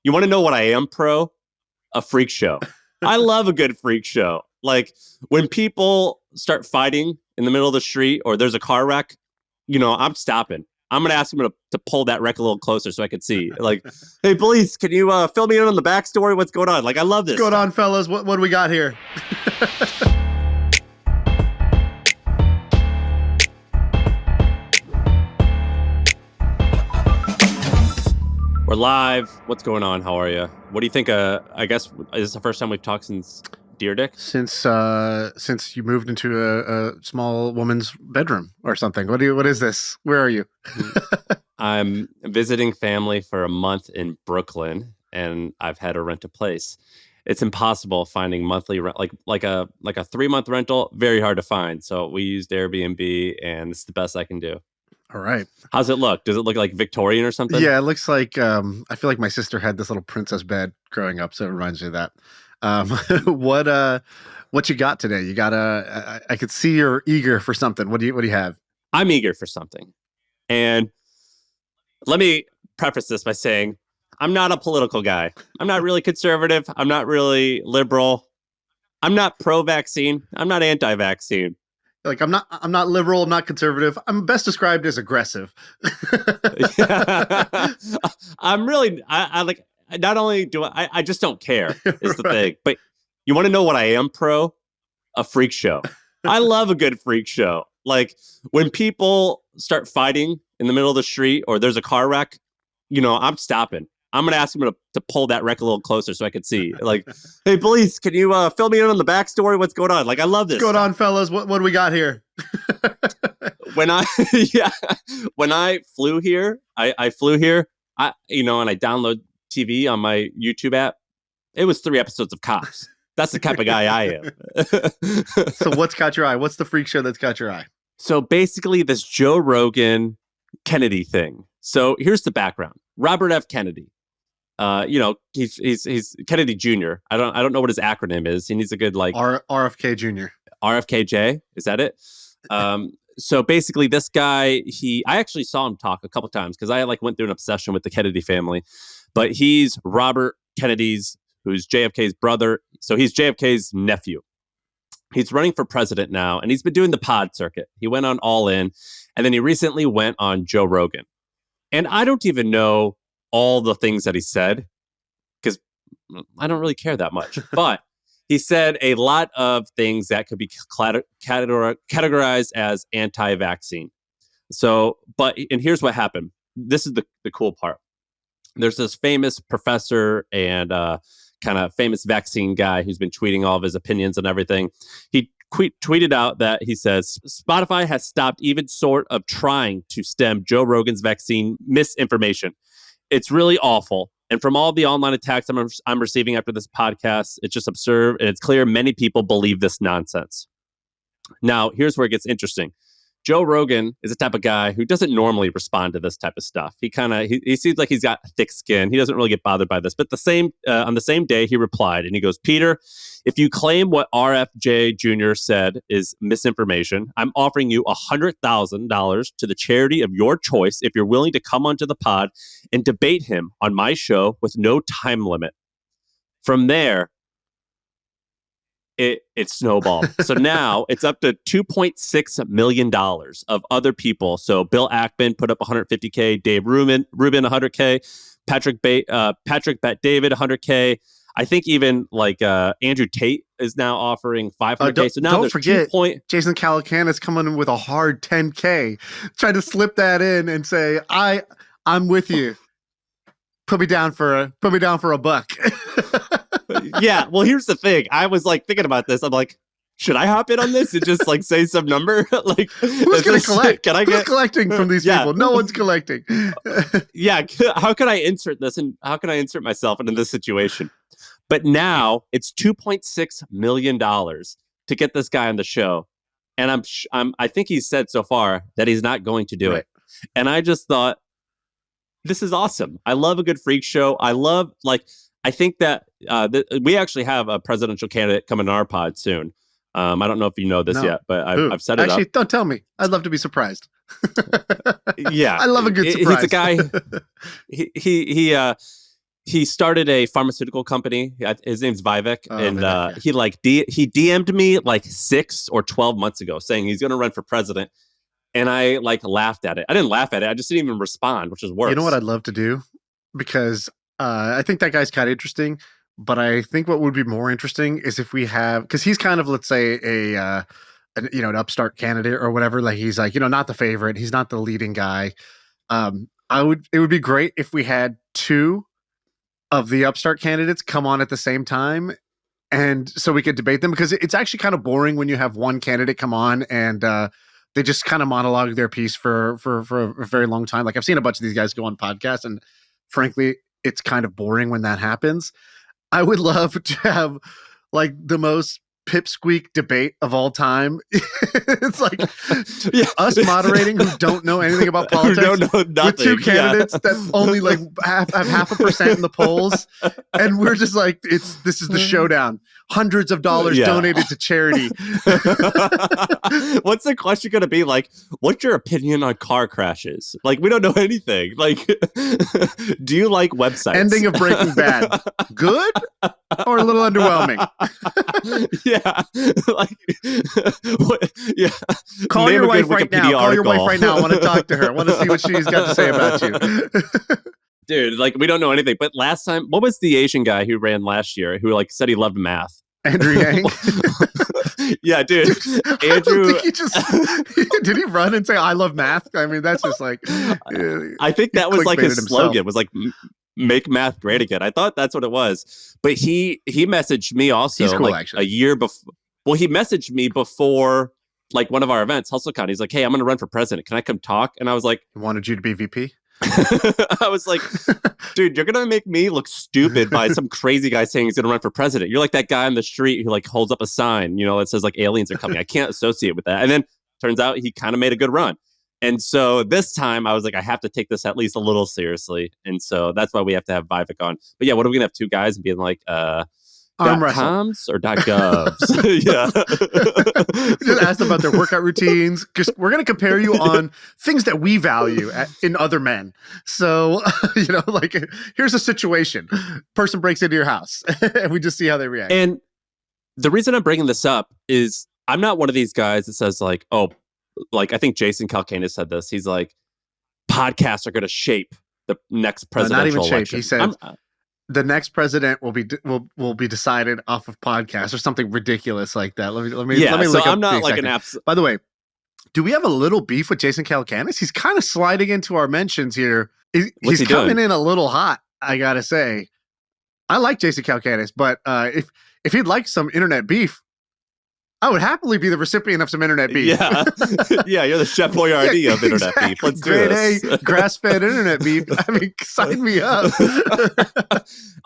You want to know what I am pro? A freak show. I love a good freak show. Like when people start fighting in the middle of the street or there's a car wreck, I'm stopping. I'm going to ask him to pull that wreck a little closer so I could see. Like, hey, police, can you fill me in on the backstory? What's going on? Like, I love this. What's going on, fellas? What do we got here? We're live. What's going on? How are you? What do you think? I guess is this the first time we've talked since Deer Dick? Since you moved into a small woman's bedroom or something. What is this? Where are you? I'm visiting family for a month in Brooklyn, and I've had to rent a place. It's impossible finding monthly rent, like a 3-month rental. Very hard to find. So we used Airbnb, and it's the best I can do. All right. How's it look? Does it look like Victorian or something? Yeah, it looks like I feel like my sister had this little princess bed growing up, so it reminds me of that. What you got today? You got I could see you're eager for something. What do you have? I'm eager for something. And let me preface this by saying I'm not a political guy. I'm not really conservative. I'm not really liberal. I'm not pro-vaccine. I'm not anti-vaccine. Like I'm not liberal, I'm not conservative. I'm best described as aggressive. I'm really I like not only do I just don't care is the thing. But you want to know what I am pro? A freak show. I love a good freak show. Like when people start fighting in the middle of the street or there's a car wreck, I'm stopping. I'm going to ask him to pull that wreck a little closer so I could see. Like, hey, police, can you fill me in on the backstory? What's going on? Like, I love this. What's going on, fellas? What do we got here? When I flew here, I flew here, and I download TV on my YouTube app. It was 3 episodes of Cops. That's the type of guy I am. So what's caught your eye? What's the freak show that's caught your eye? So basically this Joe Rogan Kennedy thing. So here's the background. Robert F. Kennedy. He's Kennedy Jr. I don't know what his acronym is. He needs a good RFK Jr. RFKJ. Is that it? So basically this guy, I actually saw him talk a couple times because I went through an obsession with the Kennedy family, but he's Robert Kennedy's, who's JFK's brother. So he's JFK's nephew. He's running for president now, and he's been doing the pod circuit. He went on All In, and then he recently went on Joe Rogan. And I don't even know all the things that he said because I don't really care that much. But he said a lot of things that could be categorized as anti-vaccine. And here's what happened. This is the cool part. There's this famous professor and kind of famous vaccine guy who's been tweeting all of his opinions and everything. He tweeted out that he says, Spotify has stopped even sort of trying to stem Joe Rogan's vaccine misinformation. It's really awful. And from all the online attacks I'm receiving after this podcast, it's just absurd. And it's clear many people believe this nonsense. Now, here's where it gets interesting. Joe Rogan is the type of guy who doesn't normally respond to this type of stuff. He seems like he's got thick skin. He doesn't really get bothered by this. But on the same day, he replied and he goes, Peter, if you claim what RFK Jr. said is misinformation, I'm offering you $100,000 to the charity of your choice if you're willing to come onto the pod and debate him on my show with no time limit. From there, it snowballed. So now it's up to $2.6 million of other people. So Bill Ackman put up $150K, Dave Rubin $100K, Patrick Bet David $100K. I think even Andrew Tate is now offering $500K. So now don't forget Jason Calacanis coming in with a hard $10K. Trying to slip that in and say, I'm with you. Put me down for a buck. Yeah, well, here's the thing. I was thinking about this. I'm like, should I hop in on this and just say some number? Who's going to collect? Who's collecting from these people? No one's collecting. Yeah, how can I insert this and how can I insert myself into this situation? But now it's $2.6 million to get this guy on the show, and I think he's said so far that he's not going to do it. And I just thought, this is awesome. I love a good freak show. I think that we actually have a presidential candidate coming on our pod soon. I don't know if you know this yet, but I've set it up. Actually, don't tell me. I'd love to be surprised. Yeah. I love a good surprise. He's a guy. he started a pharmaceutical company. His name's Vivek, and he DM'd me like 6 or 12 months ago saying he's going to run for president, and I like laughed at it. I didn't laugh at it. I just didn't even respond, which is worse. You know what I'd love to do? Because I think that guy's kind of interesting, but I think what would be more interesting is if we have, because he's kind of, let's say, an upstart candidate or whatever. Like he's like, not the favorite. He's not the leading guy. It would be great if we had 2 of the upstart candidates come on at the same time, and so we could debate them, because it's actually kind of boring when you have one candidate come on and they just kind of monologue their piece for a very long time. Like I've seen a bunch of these guys go on podcasts, and frankly, it's kind of boring when that happens. I would love to have like the most pipsqueak debate of all time. It's like us moderating who don't know anything about politics, don't know nothing, with 2 candidates that only like have 0.5% in the polls, and we're just like, this is the showdown. Hundreds of dollars donated to charity. What's the question going to be? Like, what's your opinion on car crashes? Like, we don't know anything. Like, do you like websites? Ending of Breaking Bad, good or a little underwhelming? Yeah, like, what, yeah. Call Name your a good wife right Wikipedia now. Call article. your wife right now. I want to talk to her. I want to see what she's got to say about you. Dude, like, we don't know anything. But last time, what was the Asian guy who ran last year who like said he loved math? Andrew Yang. Yeah, dude. Andrew. Did he run and say I love math? I mean, that's just like. I think that was like his slogan. Was like, make math great again. I thought that's what it was. But he messaged me also. He's cool, like actually. A year before. Well, he messaged me before like one of our events, HustleCon. He's like, hey, I'm going to run for president. Can I come talk? And I was like, he wanted you to be VP. I was like, dude, you're gonna make me look stupid by some crazy guy saying he's gonna run for president. You're like that guy on the street who like holds up a sign, that says like aliens are coming. I can't associate with that. And then turns out he kind of made a good run. And so this time I was like, I have to take this at least a little seriously. And so that's why we have to have Vivek on. But yeah, what are we gonna have 2 guys and being like, .coms or .govs? Yeah. Just ask them about their workout routines, because we're going to compare you on things that we value in other men. So, like, here's a situation. Person breaks into your house, and we just see how they react. And the reason I'm bringing this up is I'm not one of these guys that says like, oh, like I think Jason Calacanis said this. He's like, podcasts are going to shape the next presidential not even election. Shape. He said, the next president will be decided off of podcasts or something ridiculous like that. Let me look up. I'm not like an absolute. By the way, do we have a little beef with Jason Calacanis? He's kind of sliding into our mentions here. He's coming in a little hot, I gotta say. I like Jason Calacanis, but if he'd like some internet beef, I would happily be the recipient of some internet beef. Yeah, yeah, you're the Chef Boyardee of internet beef. Let's do this. Grade A grass-fed internet beef. I mean, sign me up.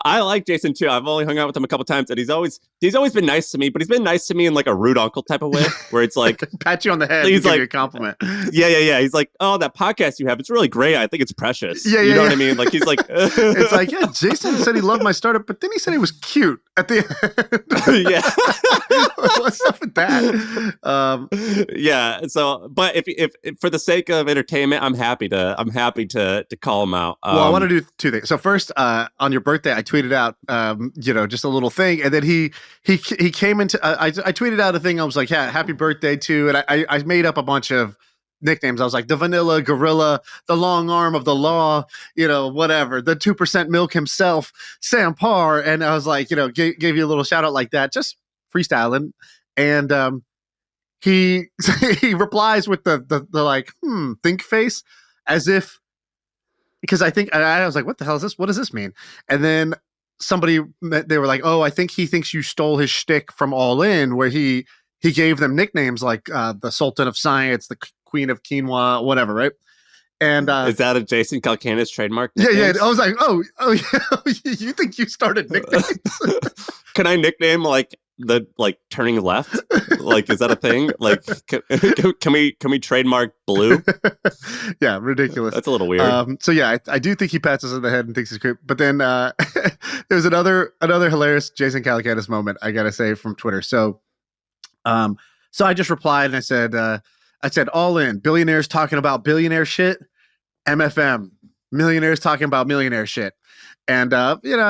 I like Jason too. I've only hung out with him a couple times, and he's always been nice to me. But he's been nice to me in like a rude uncle type of way, where it's like pat you on the head. He's like, give you a compliment. Yeah. He's like, oh, that podcast you have, it's really great. I think it's precious. Yeah, you know what I mean? Like he's like, it's like, yeah. Jason said he loved my startup, but then he said he was cute at the end. Yeah. What's up with that? Yeah. So, but if for the sake of entertainment, I'm happy to call him out. Well, I want to do 2 things. So first, on your birthday, I tweeted out, just a little thing, and then he came into. I tweeted out a thing. I was like, yeah, happy birthday to, and I made up a bunch of nicknames. I was like the Vanilla Gorilla, the Long Arm of the Law, whatever, the 2% Milk himself, Sam Parr, and I was like, gave you a little shout out like that, just freestyling, and he replies with the like think face, as if, because I was like, what the hell is this? What does this mean? And then they were like, oh, I think he thinks you stole his shtick from All In, where he gave them nicknames like the Sultan of Science, the Queen of Quinoa, whatever, right? And is that a Jason Calacanis trademark? Yeah. I was like, oh, yeah, you think you started nicknames? Can I nickname like the turning left? Like, is that a thing? Like, can we trademark Blue? Yeah, ridiculous. That's a little weird. So yeah, I do think he pats us in the head and thinks he's creep. But then there's another hilarious Jason Calacanis moment, I gotta say, from Twitter. So I just replied and I said, All In, billionaires talking about billionaire shit. MFM, millionaires talking about millionaire shit. And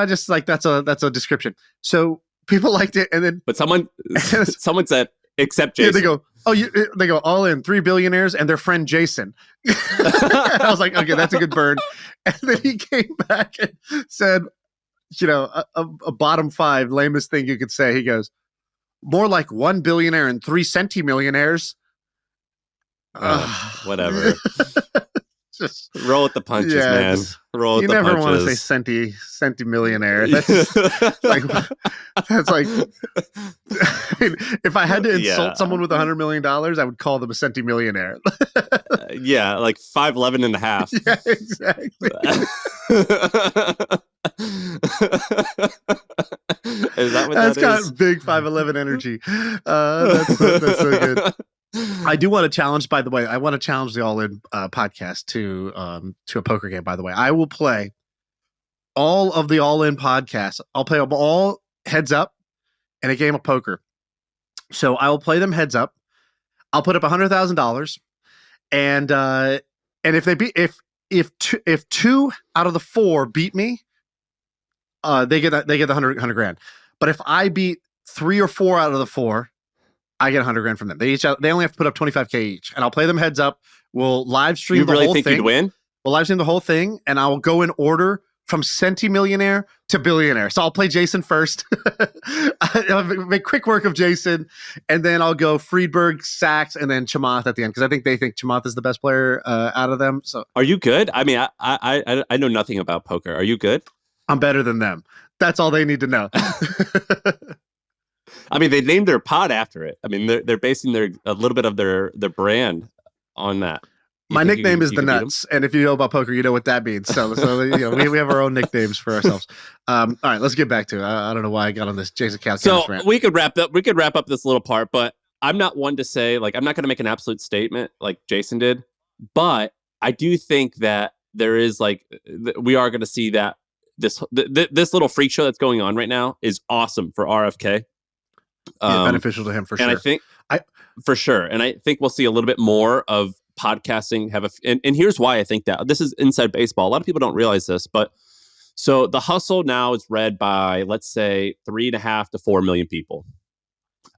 just like that's a description. So people liked it, and then but someone said, except Jason. Yeah, they go all in 3 billionaires and their friend Jason. I was like, okay, that's a good burn. And then he came back and said, a bottom 5 lamest thing you could say. He goes, more like 1 billionaire and 3 centimillionaires. Whatever. Just roll with the punches, man. Roll with the punches. You never want to say centimillionaire. That's like, I mean, if I had to insult someone with $100 million, I would call them a centimillionaire. Yeah, like 5'11 and a half. Yeah, exactly. Is that what that's got big 5'11 energy. That's so good. I do want to challenge, by the way, I want to challenge the All In podcast to a poker game, by the way. I will play all of the All In podcasts. I'll play them all heads up in a game of poker. So I will play them heads up. I'll put up $100,000. And if they beat, if 2 out of the 4 beat me, they get the 100 grand. But if I beat 3 or 4 out of the 4, I get 100 grand from them. They only have to put up 25K each, and I'll play them heads up. We'll live stream the whole thing. You really think you'd win? We'll live stream the whole thing, and I will go in order from centimillionaire to billionaire. So I'll play Jason first. I'll make quick work of Jason, and then I'll go Friedberg, Sachs, and then Chamath at the end, because I think they think Chamath is the best player out of them. So, are you good? I mean, I know nothing about poker. Are you good? I'm better than them. That's all they need to know. I mean, they named their pod after it. I mean, they're basing a little bit of their brand on that. My nickname is the Nuts, and if you know about poker, you know what that means. So we have our own nicknames for ourselves. All right, let's get back to it. I don't know why I got on this Jason Calacanis rant. We could wrap up this little part, but I'm not one to say, like, I'm not going to make an absolute statement like Jason did, but I do think that there is, like, we are going to see that this little freak show that's going on right now is awesome for RFK. Beneficial to him for sure. And for sure. And I think we'll see a little bit more of podcasting and here's why I think that. This is inside baseball. A lot of people don't realize this, but so The Hustle now is read by, let's say, 3.5 to 4 million people.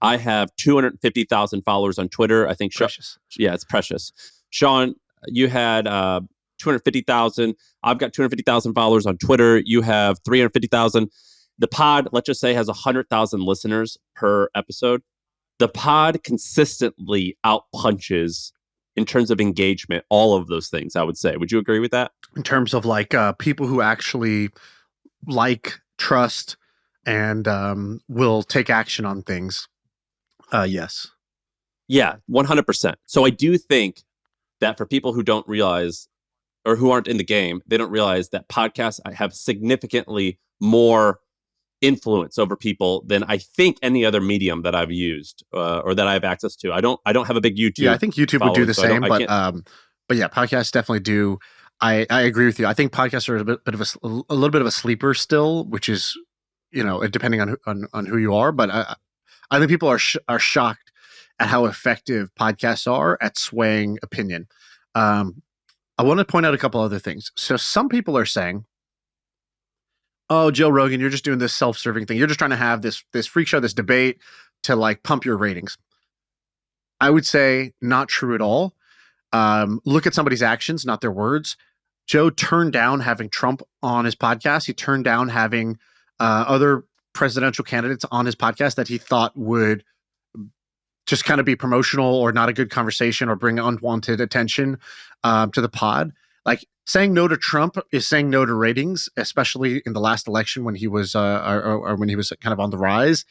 I have 250,000 followers on Twitter. I think precious. Yeah, it's precious. Shaan, you had 250,000. I've got 250,000 followers on Twitter. You have 350,000. The pod, let's just say, has 100,000 listeners per episode. The pod consistently outpunches, in terms of engagement, all of those things, I would say. Would you agree with that? In terms of like people who actually like, trust, and will take action on things. Yes. Yeah, 100%. So I do think that for people who don't realize, or who aren't in the game, they don't realize that podcasts have significantly more influence over people than I think any other medium that I've used or that I have access to. I don't have a big YouTube. Yeah, I think YouTube would do the same, but yeah, podcasts definitely do. I agree with you. I think podcasts are a little bit of a sleeper still, which is, depending on who you are. But I think people are shocked at how effective podcasts are at swaying opinion. I want to point out a couple other things. So some people are saying, oh, Joe Rogan, you're just doing this self-serving thing. You're just trying to have this freak show, this debate to like pump your ratings. I would say not true at all. Look at somebody's actions, not their words. Joe turned down having Trump on his podcast. He turned down having other presidential candidates on his podcast that he thought would just kind of be promotional or not a good conversation or bring unwanted attention to the pod. Like, saying no to Trump is saying no to ratings, especially in the last election when he was or when he was kind of on the rise.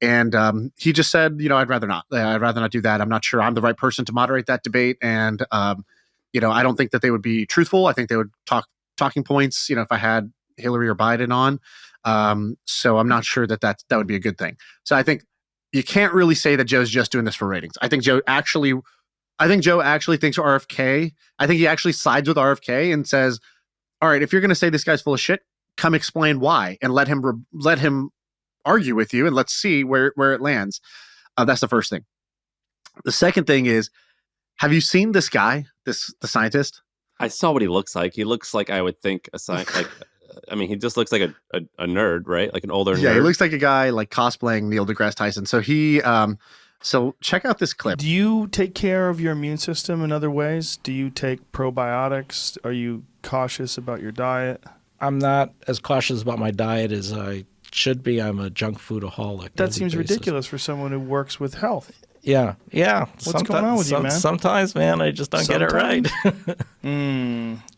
And he just said, I'd rather not. I'd rather not do that. I'm not sure I'm the right person to moderate that debate. And, I don't think that they would be truthful. I think they would talking points, if I had Hillary or Biden on. So I'm not sure that would be a good thing. So I think you can't really say that Joe's just doing this for ratings. I think Joe actually thinks RFK. I think he actually sides with RFK and says, all right, if you're going to say this guy's full of shit, come explain why and let him argue with you and let's see where it lands. That's the first thing. The second thing is, have you seen this guy, the scientist? I saw what he looks like. He looks like I would think a I mean, he just looks like a nerd, right? Like an older nerd. Yeah, he looks like a guy like cosplaying Neil deGrasse Tyson. So so check out this clip. Do you take care of your immune system in other ways? Do you take probiotics? Are you cautious about your diet? I'm not as cautious about my diet as I should be. I'm a junk foodaholic. That seems ridiculous for someone who works with health. Yeah. What's going on with you, man? Sometimes, man, I just don't get it right.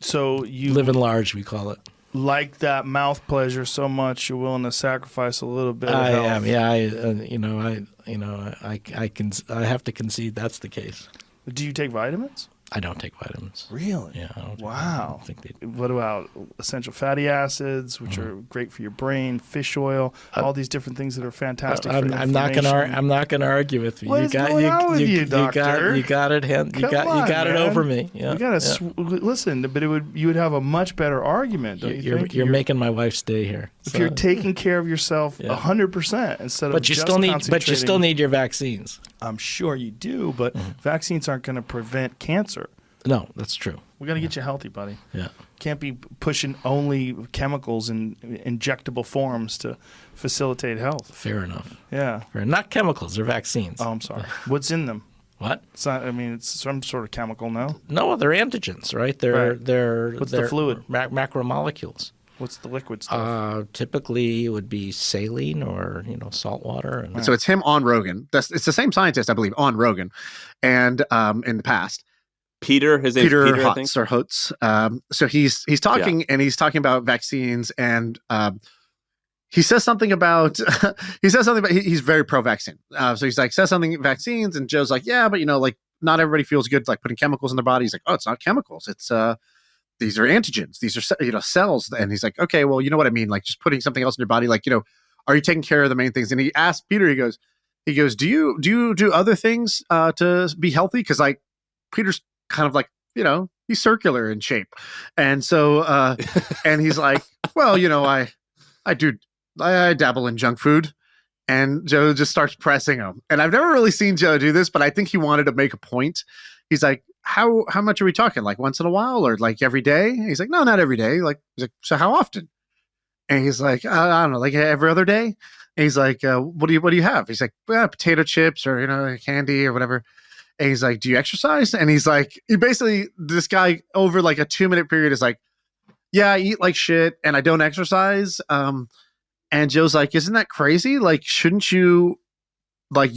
So you living large, we call it. Like that mouth pleasure so much, you're willing to sacrifice a little bit. I of health. am. Yeah. I have to concede that's the case. Do you take vitamins? I don't take vitamins. Really? Yeah. Wow. What about essential fatty acids, which are great for your brain? Fish oil, all these different things that are fantastic. For I'm not going to argue with you. What is going on with you, doctor? You got it. You got it over me. Yeah. You got to listen, but you would have a much better argument. Don't you think? You're making my wife stay here. If you're taking care of yourself 100% instead of but you still need your vaccines. I'm sure you do, but vaccines aren't going to prevent cancer. No, that's true. We got to get you healthy, buddy. Yeah. Can't be pushing only chemicals in injectable forms to facilitate health. Fair enough. Yeah. Not chemicals, they're vaccines. Oh, I'm sorry. What's in them? What? It's not, I mean, it's some sort of chemical, no? No, they're antigens, right? What's the fluid? Macromolecules. What's the liquid stuff? Typically, it would be saline or salt water. And so it's him on Rogan. It's the same scientist, I believe, on Rogan, and in the past. Peter Hotz or Hotz. So he's talking and he's talking about vaccines, and he says something about he's very pro-vaccine. So he's like says something vaccines, and Joe's like, yeah, but like not everybody feels good like putting chemicals in their body. He's like, oh, it's not chemicals. It's these are antigens. These are cells. And he's like, okay, well, you know what I mean? Like just putting something else in your body. Like are you taking care of the main things? And he asked Peter. He goes, do you do other things to be healthy? Because like Peter's kind of like, he's circular in shape. And so, and he's like, well, I dabble in junk food. And Joe just starts pressing him. And I've never really seen Joe do this, but I think he wanted to make a point. He's like, how much are we talking? Like once in a while or like every day? And he's like, no, not every day. Like, he's like, so how often? And he's like, I don't know, like every other day. And he's like, what do you have? He's like, potato chips or, candy or whatever. And he's like, do you exercise? And he's like, this guy over like a 2-minute period is like, yeah, I eat like shit and I don't exercise. And Joe's like, isn't that crazy? Like, shouldn't you, like,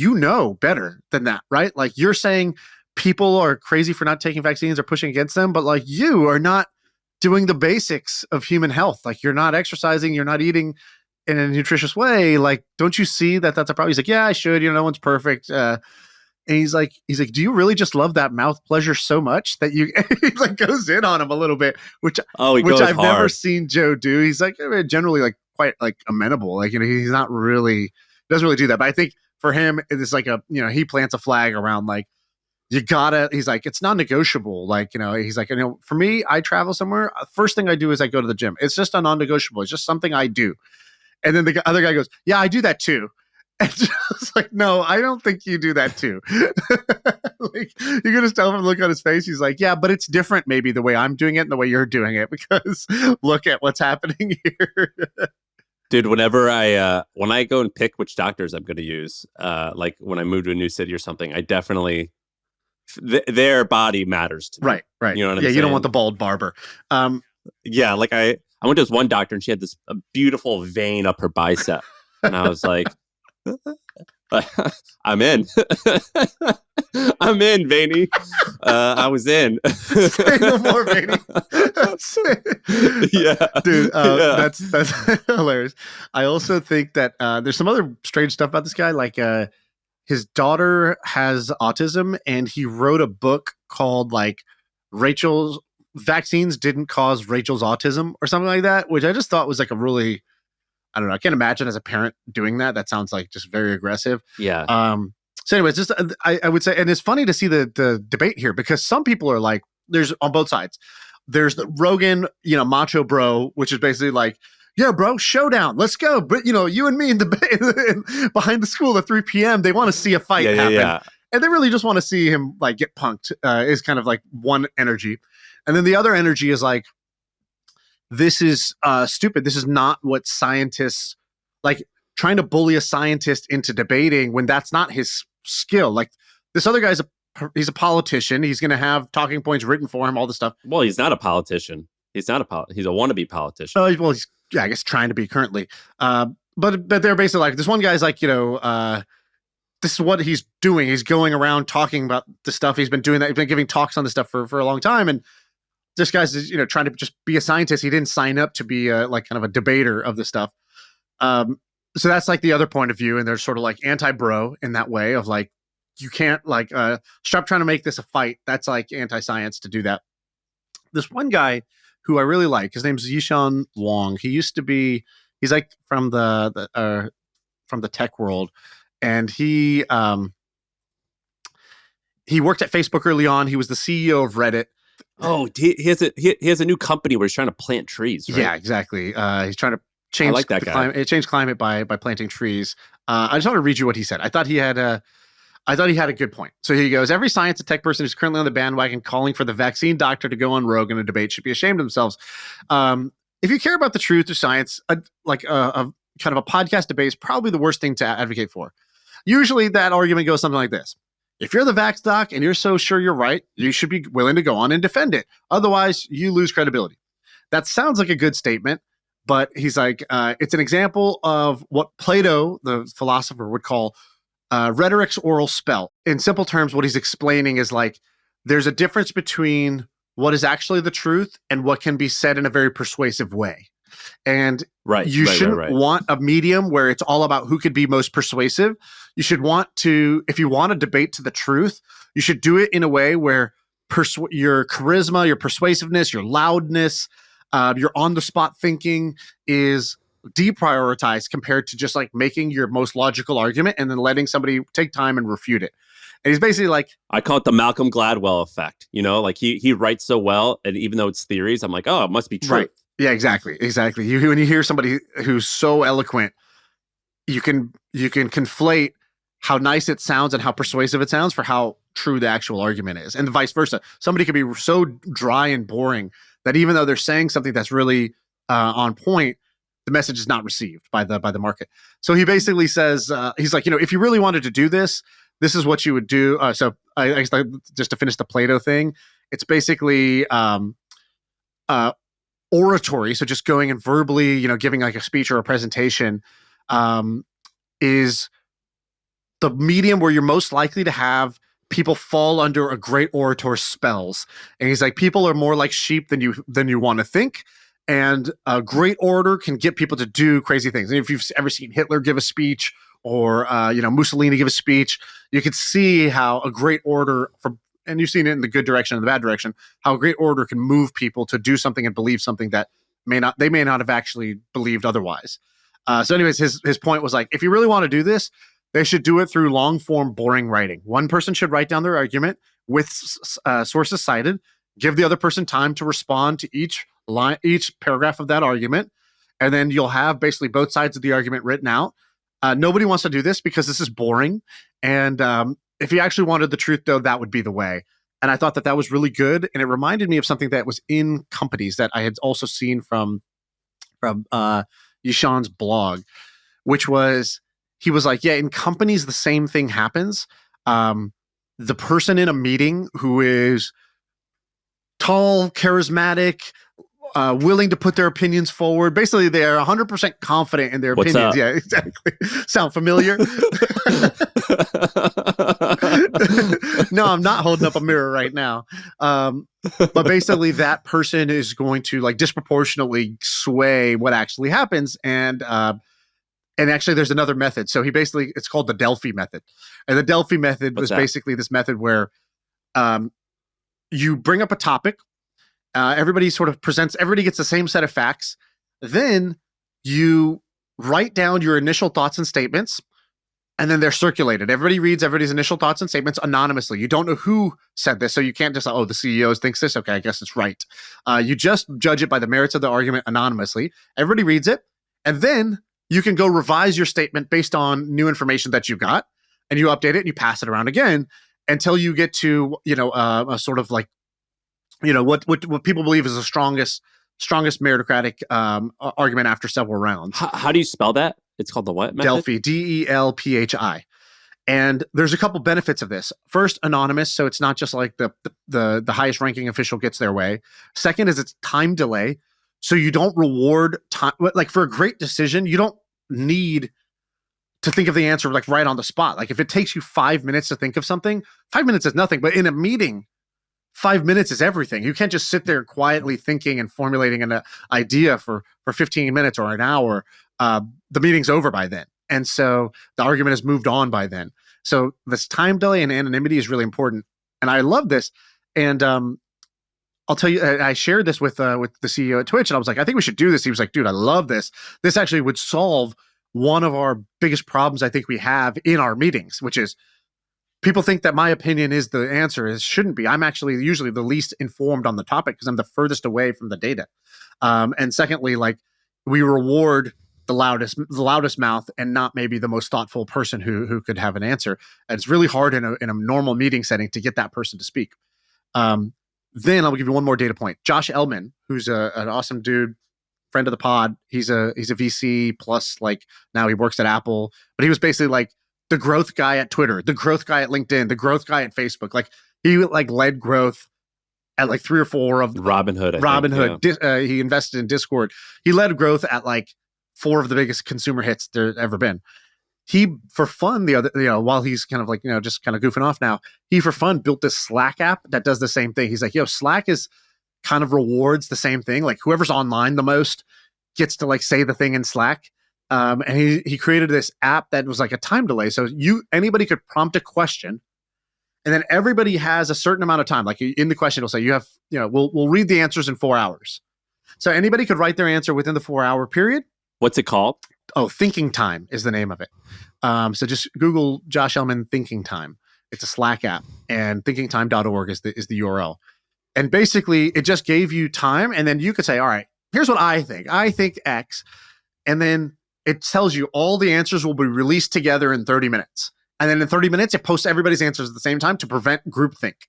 better than that, right? Like you're saying people are crazy for not taking vaccines or pushing against them, but like you are not doing the basics of human health. Like you're not exercising, you're not eating in a nutritious way. Like, don't you see that that's a problem? He's like, yeah, I should, no one's perfect. And he's like, do you really just love that mouth pleasure so much that you he like goes in on him a little bit, which I've never seen Joe do. He's like generally like quite like amenable. Like, he's not really, doesn't really do that. But I think for him, it's like he plants a flag around like, he's like, it's non-negotiable. Like, he's like, for me, I travel somewhere. First thing I do is I go to the gym. It's just a non-negotiable. It's just something I do. And then the other guy goes, yeah, I do that too. And just like, no, I don't think you do that too. Like, you can just tell him, look on his face. He's like, yeah, but it's different maybe the way I'm doing it and the way you're doing it, because look at what's happening here. Dude, whenever when I go and pick which doctors I'm going to use, like when I move to a new city or something, I definitely, their body matters to me. Right. You know what I'm saying? You don't want the bald barber. Yeah, like I went to this one doctor and she had a beautiful vein up her bicep. And I was like, I'm in. I'm in, Veiny. I was in. Say no more, Veiny. Yeah, dude. That's hilarious. I also think that there's some other strange stuff about this guy. Like his daughter has autism, and he wrote a book called like Rachel's Vaccines Didn't Cause Rachel's Autism or something like that, which I just thought was like a really, I don't know. I can't imagine as a parent doing that. That sounds like just very aggressive. Yeah. So anyways, just I would say, and it's funny to see the debate here, because some people are like, there's on both sides. There's the Rogan, macho bro, which is basically like, yeah, bro, showdown, let's go. But you and me in the behind the school at 3 p.m. They want to see a fight happen, and they really just want to see him like get punked. Is kind of like one energy, and then the other energy is like, this is stupid. This is not what scientists like. Trying to bully a scientist into debating when that's not his skill. Like this other guy's he's a politician. He's going to have talking points written for him, all this stuff. Well, he's not a politician. He's not he's a wannabe politician. Well, he's I guess trying to be currently. But they're basically like this one guy's like, this is what he's doing. He's going around talking about the stuff. He's been doing that. He's been giving talks on this stuff for a long time. And this guy's, trying to just be a scientist. He didn't sign up to be like kind of a debater of this stuff. So that's like the other point of view. And they're sort of like anti-bro in that way of like, you can't like stop trying to make this a fight. That's like anti-science to do that. This one guy who I really like, his name's Yishan Wong. He's like from the tech world. And he worked at Facebook early on. He was the CEO of Reddit. Oh, he has a new company where he's trying to plant trees. Right? Yeah, exactly. He's trying to change change climate by planting trees. I just want to read you what he said. I thought he had a good point. So he goes, every science and tech person who's currently on the bandwagon calling for the vaccine doctor to go on Rogan and debate should be ashamed of themselves. If you care about the truth or science, a kind of a podcast debate is probably the worst thing to advocate for. Usually that argument goes something like this. If you're the vax doc and you're so sure you're right, you should be willing to go on and defend it. Otherwise, you lose credibility. That sounds like a good statement, but he's like, it's an example of what Plato, the philosopher, would call rhetoric's oral spell. In simple terms, what he's explaining is like, there's a difference between what is actually the truth and what can be said in a very persuasive way. And you shouldn't want a medium where it's all about who could be most persuasive. You should want to, if you want to debate to the truth, you should do it in a way where your charisma, your persuasiveness, your loudness, your on-the-spot thinking is deprioritized compared to just like making your most logical argument and then letting somebody take time and refute it. And he's basically like, I call it the Malcolm Gladwell effect. Like he writes so well, and even though it's theories, I'm like, oh, it must be true. Right. Yeah, exactly. When you hear somebody who's so eloquent, you can conflate how nice it sounds and how persuasive it sounds for how true the actual argument is, and vice versa. Somebody can be so dry and boring that even though they're saying something that's really on point, the message is not received by the market. So he basically says, he's like, if you really wanted to do this, this is what you would do. So I guess just to finish the Plato thing, it's basically oratory. So just going and verbally, giving like a speech or a presentation is the medium where you're most likely to have people fall under a great orator's spells. And he's like, people are more like sheep than you want to think. And a great orator can get people to do crazy things. And if you've ever seen Hitler give a speech or, Mussolini give a speech, you could see how a great orator, and you've seen it in the good direction and the bad direction, how a great orator can move people to do something and believe something that they may not have actually believed otherwise. So anyways, his point was like, if you really want to do this, they should do it through long form, boring writing. One person should write down their argument with sources cited, give the other person time to respond to each paragraph of that argument. And then you'll have basically both sides of the argument written out. Nobody wants to do this because this is boring. And if you actually wanted the truth, though, that would be the way. And I thought that was really good. And it reminded me of something that was in companies that I had also seen from Yishan's blog, which was, he was like, yeah, in companies, the same thing happens. The person in a meeting who is tall, charismatic, willing to put their opinions forward. Basically, they are 100% confident in their opinions. Yeah, exactly. Sound familiar? No, I'm not holding up a mirror right now. But basically, that person is going to like disproportionately sway what actually happens. And actually, there's another method. So it's called the Delphi method. And the Delphi method was basically this method where you bring up a topic. Everybody sort of everybody gets the same set of facts. Then you write down your initial thoughts and statements, and then they're circulated. Everybody reads everybody's initial thoughts and statements anonymously. You don't know who said this, so you can't just the CEO thinks this. Okay, I guess it's right. You just judge it by the merits of the argument anonymously. Everybody reads it, and then you can go revise your statement based on new information that you got, and you update it and you pass it around again until you get to a sort of like, what people believe is the strongest strongest meritocratic argument after several rounds. How do you spell that? It's called the what method? Delphi, Delphi. And there's a couple benefits of this. First, anonymous, so it's not just like the highest ranking official gets their way. Second is it's time delay, so you don't reward time. Like for a great decision, you don't need to think of the answer like right on the spot. Like if it takes you 5 minutes to think of something, 5 minutes is nothing. But in a meeting, 5 minutes is everything. You can't just sit there quietly thinking and formulating an idea for 15 minutes or an hour. The meeting's over by then. And so the argument has moved on by then. So this time delay and anonymity is really important. And I love this. And I'll tell you, I shared this with the CEO at Twitch, and I was like, I think we should do this. He was like, dude, I love this. This actually would solve one of our biggest problems I think we have in our meetings, which is people think that my opinion is the answer. It shouldn't be. I'm actually usually the least informed on the topic because I'm the furthest away from the data. And secondly, like we reward the loudest mouth and not maybe the most thoughtful person who could have an answer. And it's really hard in a normal meeting setting to get that person to speak. Then I'll give you one more data point. Josh Ellman, who's an awesome dude, friend of the pod. He's a VC plus like now he works at Apple, but he was basically like the growth guy at Twitter, the growth guy at LinkedIn, the growth guy at Facebook. Like he like led growth at like 3 or 4 of Robinhood. Robinhood. He invested in Discord. He led growth at like 4 of the biggest consumer hits there's ever been. He, for fun, while he's kind of like, just kind of goofing off now, he, for fun, built this Slack app that does the same thing. He's like, Slack is kind of rewards the same thing. Like whoever's online the most gets to like say the thing in Slack. And he created this app that was like a time delay. So anybody could prompt a question and then everybody has a certain amount of time. Like in the question, it'll say we'll read the answers in 4 hours. So anybody could write their answer within the 4-hour period. What's it called? Oh, Thinking Time is the name of it. So just Google Josh Ellman Thinking Time. It's a Slack app, and thinkingtime.org is the URL. And basically, it just gave you time, and then you could say, all right, here's what I think. I think X. And then it tells you all the answers will be released together in 30 minutes. And then in 30 minutes, it posts everybody's answers at the same time to prevent groupthink.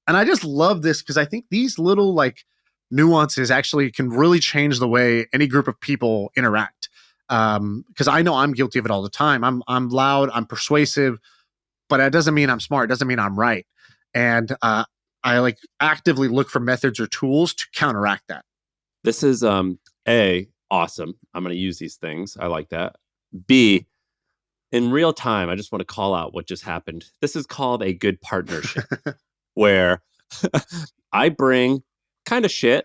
And I just love this because I think these little like nuances actually can really change the way any group of people interact. Because I know I'm guilty of it all the time. I'm loud, I'm persuasive, but that doesn't mean I'm smart. It doesn't mean I'm right. And I like actively look for methods or tools to counteract that. This is A, awesome. I'm going to use these things. I like that. B, in real time, I just want to call out what just happened. This is called a good partnership where I bring kind of shit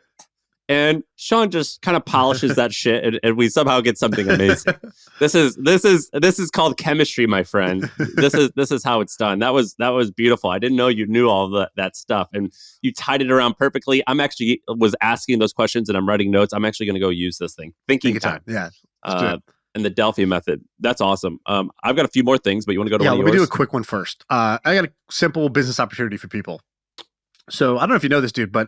and Shaan just kind of polishes that shit and we somehow get something amazing. This is called chemistry, my friend. This is how it's done. That was beautiful. I didn't know you knew all that stuff and you tied it around perfectly. I'm actually was asking those questions and I'm writing notes. I'm actually going to go use this thing. Thinking time. Yeah. And the Delphi method. That's awesome. I've got a few more things, but you want to go to one of yours? Yeah, let me do a quick one first. I got a simple business opportunity for people. So I don't know if you know this, dude, but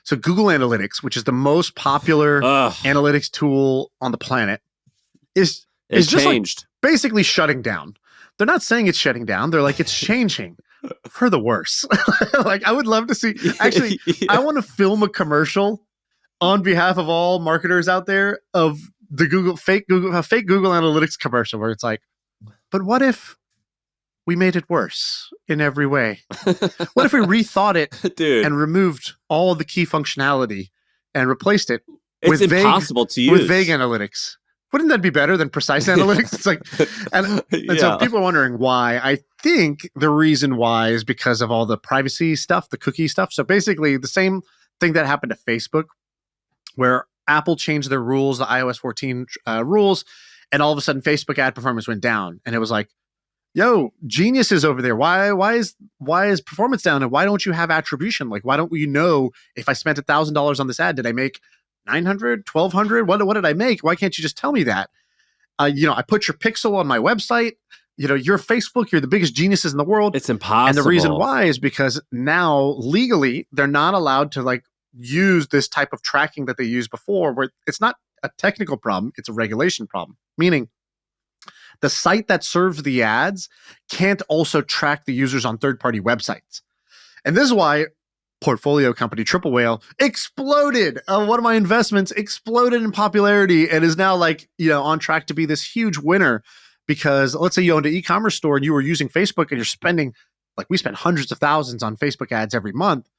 so Google Analytics, which is the most popular analytics tool on the planet, is just changed. Like basically shutting down. They're not saying it's shutting down. They're like, it's changing for the worse. Like I would love to see, actually, I want to film a commercial on behalf of all marketers out there of the fake Google Analytics commercial where it's like, but what if we made it worse in every way? What if we rethought it Dude. And removed all the key functionality and replaced it with impossible to use with vague analytics? Wouldn't that be better than precise analytics? It's like, and so people are wondering why. I think the reason why is because of all the privacy stuff, the cookie stuff. So basically the same thing that happened to Facebook, where Apple changed their rules, the iOS 14 rules, and all of a sudden Facebook ad performance went down. And it was like, yo, genius is over there. Why is performance down? And why don't you have attribution? Like, why don't you know if I spent $1,000 on this ad, did I make 900, 1,200? What did I make? Why can't you just tell me that? I put your pixel on my website. You're Facebook. You're the biggest geniuses in the world. It's impossible. And the reason why is because now legally they're not allowed to like use this type of tracking that they used before, where it's not a technical problem. It's a regulation problem, meaning the site that serves the ads can't also track the users on third-party websites. And this is why portfolio company, Triple Whale, exploded. One of my investments exploded in popularity and is now like, on track to be this huge winner. Because let's say you owned an e-commerce store and you were using Facebook and you're spending, like we spend hundreds of thousands on Facebook ads every month.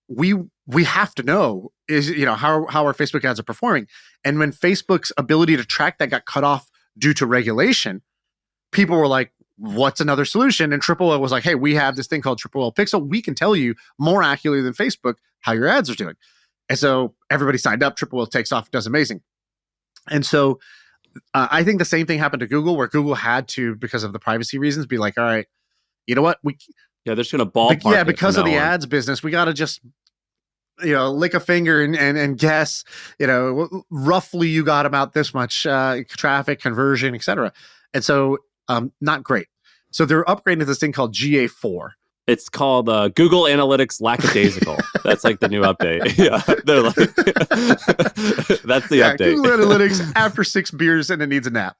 We have to know how our Facebook ads are performing. And when Facebook's ability to track that got cut off due to regulation, people were like, what's another solution? And Triple Whale was like, hey, we have this thing called Triple Whale Pixel. We can tell you more accurately than Facebook how your ads are doing. And so everybody signed up. Triple Whale takes off, does amazing. And so I think the same thing happened to Google, where Google had to, because of the privacy reasons, be like, all right, you know what? They're just going to ballpark. Because of the ads business, we got to just, lick a finger and guess, roughly you got about this much traffic, conversion, etc. And so not great. So they're upgrading to this thing called GA4. It's called Google Analytics Lackadaisical. That's like the new update. Yeah, they're like, that's the update. Google Analytics after 6 beers and it needs a nap.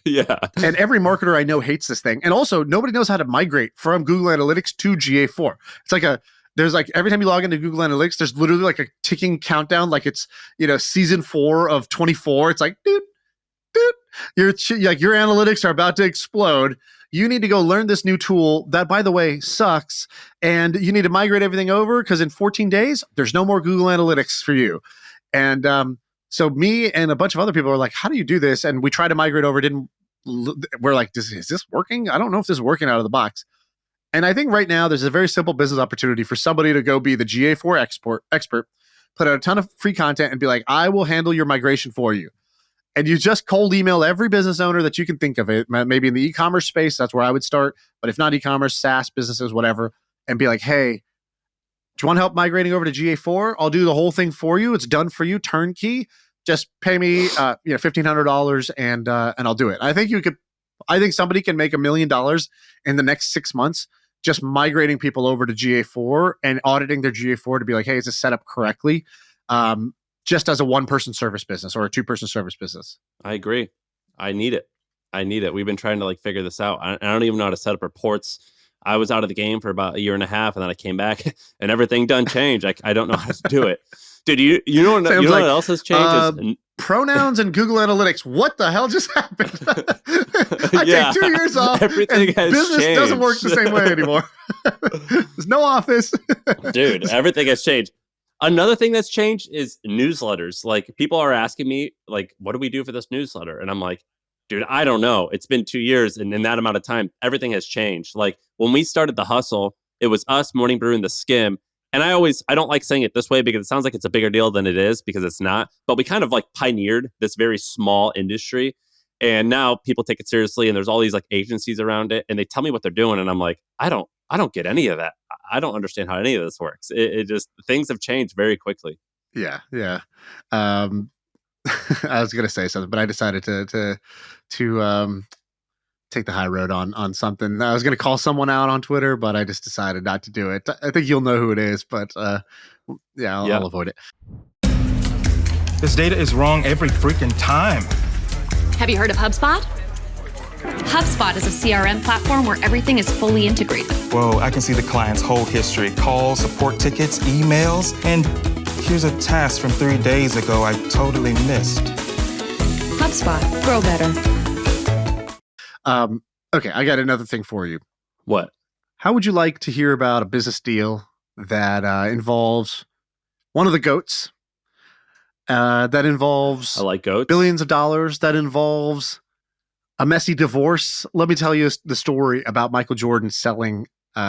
Yeah. And every marketer I know hates this thing. And also, nobody knows how to migrate from Google Analytics to GA4. It's like there's like, every time you log into Google Analytics, there's literally like a ticking countdown, like it's, season 4 of 24. It's like, dude, your analytics are about to explode. You need to go learn this new tool that, by the way, sucks. And you need to migrate everything over because in 14 days, there's no more Google Analytics for you. And so me and a bunch of other people are like, how do you do this? And we tried to migrate over. We're like, is this working? I don't know if this is working out of the box. And I think right now there's a very simple business opportunity for somebody to go be the GA4 expert, put out a ton of free content and be like, I will handle your migration for you. And you just cold email every business owner that you can think of. It maybe in the e-commerce space, that's where I would start. But if not e-commerce, SaaS businesses, whatever, and be like, hey, do you want help migrating over to GA4? I'll do the whole thing for you. It's done for you, turnkey. Just pay me, $1,500 and I'll do it. I think somebody can make $1 million in the next 6 months just migrating people over to GA4 and auditing their GA4 to be like, hey, is this set up correctly? Just as a 1-person service business or a 2-person service business. I agree. I need it. We've been trying to figure this out. I don't even know how to set up reports. I was out of the game for about a year and a half, and then I came back, and everything done changed. I don't know how to do it. Dude, you know what else has changed? Pronouns and Google Analytics. What the hell just happened? I take 2 years off. Everything has business changed. Doesn't work the same way anymore. There's no office. Dude, everything has changed. Another thing that's changed is newsletters. Like, people are asking me, like, what do we do for this newsletter? And I'm like, dude, I don't know. It's been 2 years, and in that amount of time, everything has changed. Like, when we started The Hustle, it was us, Morning Brew, and The Skim. And I don't like saying it this way because it sounds like it's a bigger deal than it is, because it's not. But we kind of pioneered this very small industry. And now people take it seriously, and there's all these agencies around it, and they tell me what they're doing. And I'm like, I don't get any of that. I don't understand how any of this works. It just, things have changed very quickly. Yeah. I was gonna say something, but I decided to take the high road on something. I was gonna call someone out on Twitter, but I just decided not to do it. I think you'll know who it is, but I'll avoid it. This data is wrong every freaking time. Have you heard of HubSpot? HubSpot is a CRM platform where everything is fully integrated. Whoa, I can see the client's whole history, calls, support tickets, emails, and here's a task from 3 days ago I totally missed. HubSpot, grow better. Okay, I got another thing for you. What? How would you like to hear about a business deal that involves one of the goats, that involves I like goats. billions of dollars, that involves a messy divorce? Let me tell you the story about Michael Jordan selling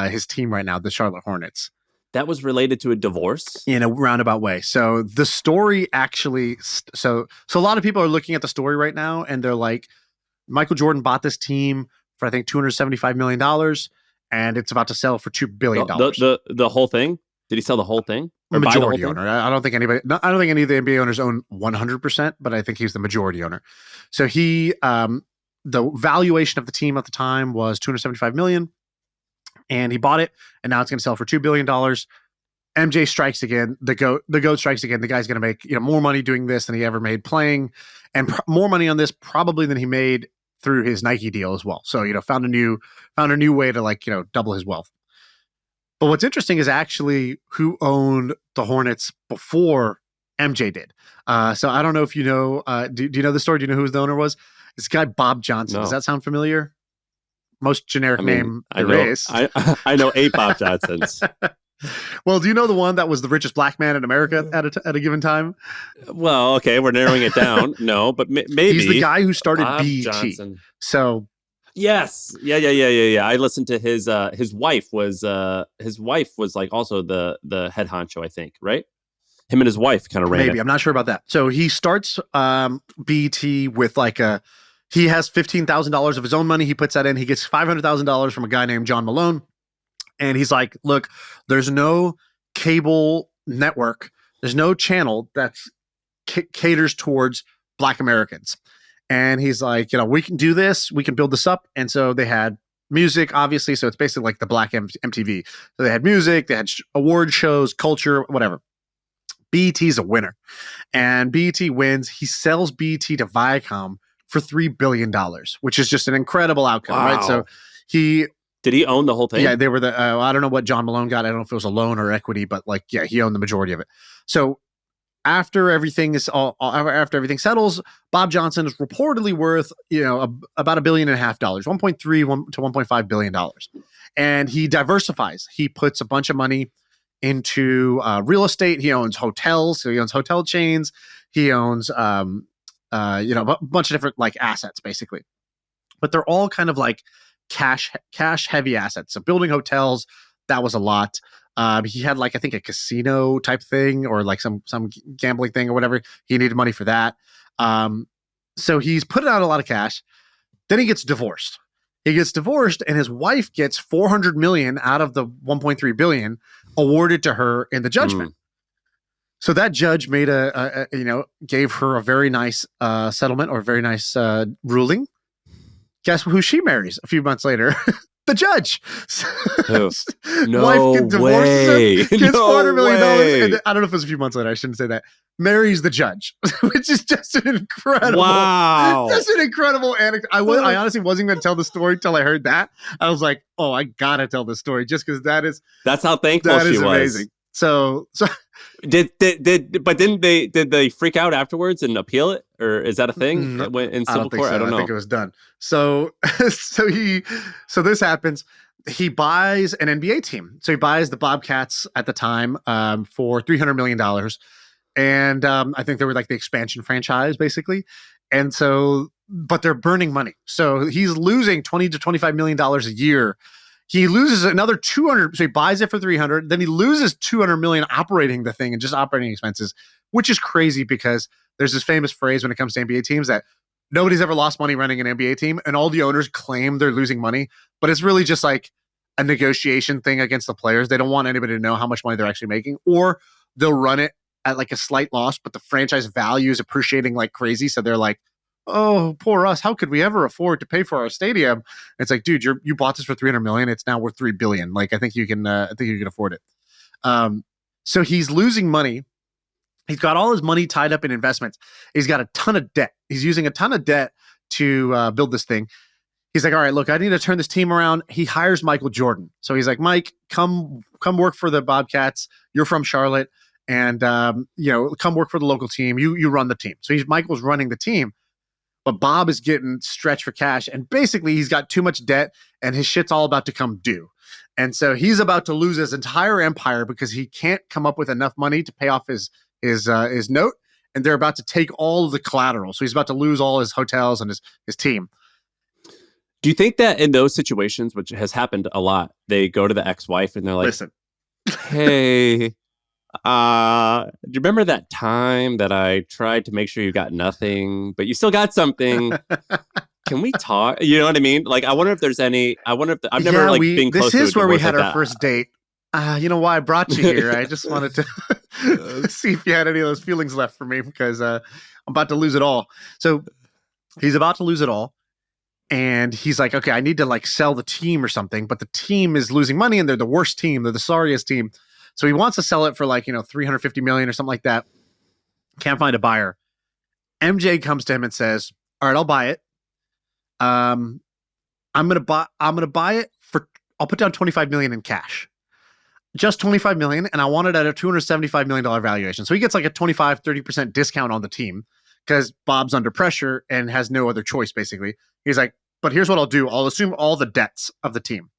his team right now, the Charlotte Hornets. That was related to a divorce? In a roundabout way. So the story actually, so a lot of people are looking at the story right now and they're like, Michael Jordan bought this team for, I think, $275 million, and it's about to sell for $2 billion. The whole thing? Did he sell the whole thing? Or Majority owner. I don't think any of the NBA owners own 100%, but I think he's the majority owner. So he, the valuation of the team at the time was $275 million, and he bought it, and now it's going to sell for $2 billion. MJ strikes again. The goat strikes again. The guy's going to make more money doing this than he ever made playing, and more money on this probably than he made through his Nike deal as well. So found a new way to double his wealth. But what's interesting is actually who owned the Hornets before MJ did. So I don't know if you know. Do you know the story? Do you know who the owner was? This guy Bob Johnson. No. Does that sound familiar? Most generic name I there know. is. I know 8 Bob Johnsons. Well, do you know the one that was the richest black man in America at a given time? Well, okay, we're narrowing it down. No, but maybe He's the guy who started Bob BET. Johnson. So Yes, yeah. I listened to his wife was like also the head honcho, I think, right? Him and his wife kind of ran maybe it. I'm not sure about that. So he starts BET with he has $15,000 of his own money. He puts that in. He gets $500,000 from a guy named John Malone. And he's like, look, there's no cable network. There's no channel that caters towards Black Americans. And he's like, we can do this. We can build this up. And so they had music, obviously. So it's basically like the Black MTV. So they had music, they had award shows, culture, whatever. BET is a winner. And BET wins. He sells BET to Viacom for $3 billion, which is just an incredible outcome, right? So Did he own the whole thing? Yeah, they were I don't know what John Malone got. I don't know if it was a loan or equity, but he owned the majority of it. So after everything settles, Bob Johnson is reportedly worth, about $1.5 billion, $1.3 to $1.5 billion. And he diversifies. He puts a bunch of money into real estate. He owns hotels. So he owns hotel chains. He owns, a bunch of different assets basically, but they're all kind of like cash heavy assets. So building hotels, that was a lot. He had I think a casino type thing or some gambling thing or whatever. He needed money for that. So he's putting out a lot of cash. Then he gets divorced. And his wife gets $400 million out of the $1.3 billion awarded to her in the judgment. So that judge made gave her a very nice settlement or a very nice ruling. Guess who she marries a few months later? The judge. No Wife divorces way. him, gets $400 million. And I don't know if it was a few months later. I shouldn't say that. Marries the judge, which is just an incredible, anecdote. I honestly wasn't going to tell the story till I heard that. I was like, oh, I gotta tell the story just because that's how thankful she was. Amazing. So did they freak out afterwards and appeal it, or is that a thing that went in civil court? So. I don't know. I think it was done. So this happens. He buys an NBA team. So he buys the Bobcats at the time for $300 million. And I think they were the expansion franchise basically. And so, but they're burning money. So he's losing $20 to $25 million a year. He loses another 200. So he buys it for 300. Then he loses 200 million operating the thing and just operating expenses, which is crazy because there's this famous phrase when it comes to NBA teams that nobody's ever lost money running an NBA team, and all the owners claim they're losing money, but it's really just a negotiation thing against the players. They don't want anybody to know how much money they're actually making, or they'll run it at a slight loss, but the franchise value is appreciating like crazy. So they're like, oh, poor us. How could we ever afford to pay for our stadium? And it's like, dude, you bought this for 300 million. It's now worth 3 billion. I think you can afford it. So he's losing money. He's got all his money tied up in investments. He's got a ton of debt. He's using a ton of debt to build this thing. He's like, all right, look, I need to turn this team around. He hires Michael Jordan. So he's like, Mike, come work for the Bobcats. You're from Charlotte. And, come work for the local team. You run the team. So Michael's running the team, but Bob is getting stretched for cash. And basically he's got too much debt and his shit's all about to come due. And so he's about to lose his entire empire because he can't come up with enough money to pay off his note. And they're about to take all of the collateral. So he's about to lose all his hotels and his team. Do you think that in those situations, which has happened a lot, they go to the ex-wife and they're like, listen, hey, do you remember that time that I tried to make sure you got nothing, but you still got something? Can we talk? You know what I mean? I wonder if there's any, I've never been close to this is where we had our that. first date. You know why I brought you here? I just wanted to see if you had any of those feelings left for me because I'm about to lose it all. So he's about to lose it all. And he's like, okay, I need to sell the team or something, but the team is losing money and they're the worst team. They're the sorriest team. So he wants to sell it for $350 million or something like that. Can't find a buyer. MJ comes to him and says, all right, I'll buy it. I'm going to buy it I'll put down $25 million in cash. just 25 million, and I want it at a $275 million valuation. So he gets like a 25-30% discount on the team because Bob's under pressure and has no other choice, basically. He's like, but here's what I'll do. I'll assume all the debts of the team.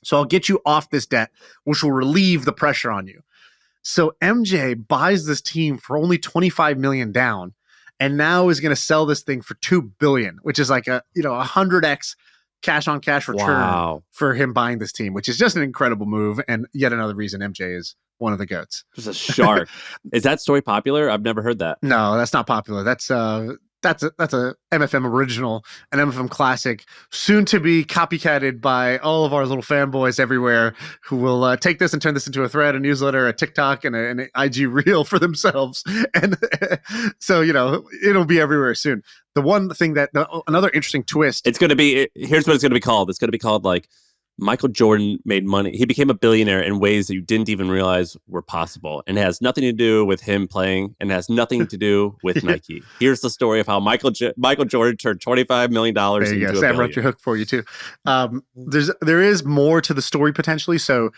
So I'll get you off this debt, which will relieve the pressure on you. So MJ buys this team for only 25 million down, and now is going to sell this thing for $2 billion, which is like a 100x cash on cash return for him buying this team, which is just an incredible move. And yet another reason MJ is one of the GOATs. Just a shark. Is that story popular? I've never heard that. No, that's not popular. That's a MFM original, an MFM classic, soon to be copycatted by all of our little fanboys everywhere who will take this and turn this into a thread, a newsletter, a TikTok, and an IG reel for themselves. And so, it'll be everywhere soon. The one thing another interesting twist. Here's what it's going to be called. It's going to be called like Michael Jordan made money. He became a billionaire in ways that you didn't even realize were possible. And it has nothing to do with him playing and has nothing to do with Nike. Here's the story of how Michael Jordan turned $25 million there you into go. a Sam wrote your hook for you too. There is more to the story potentially. So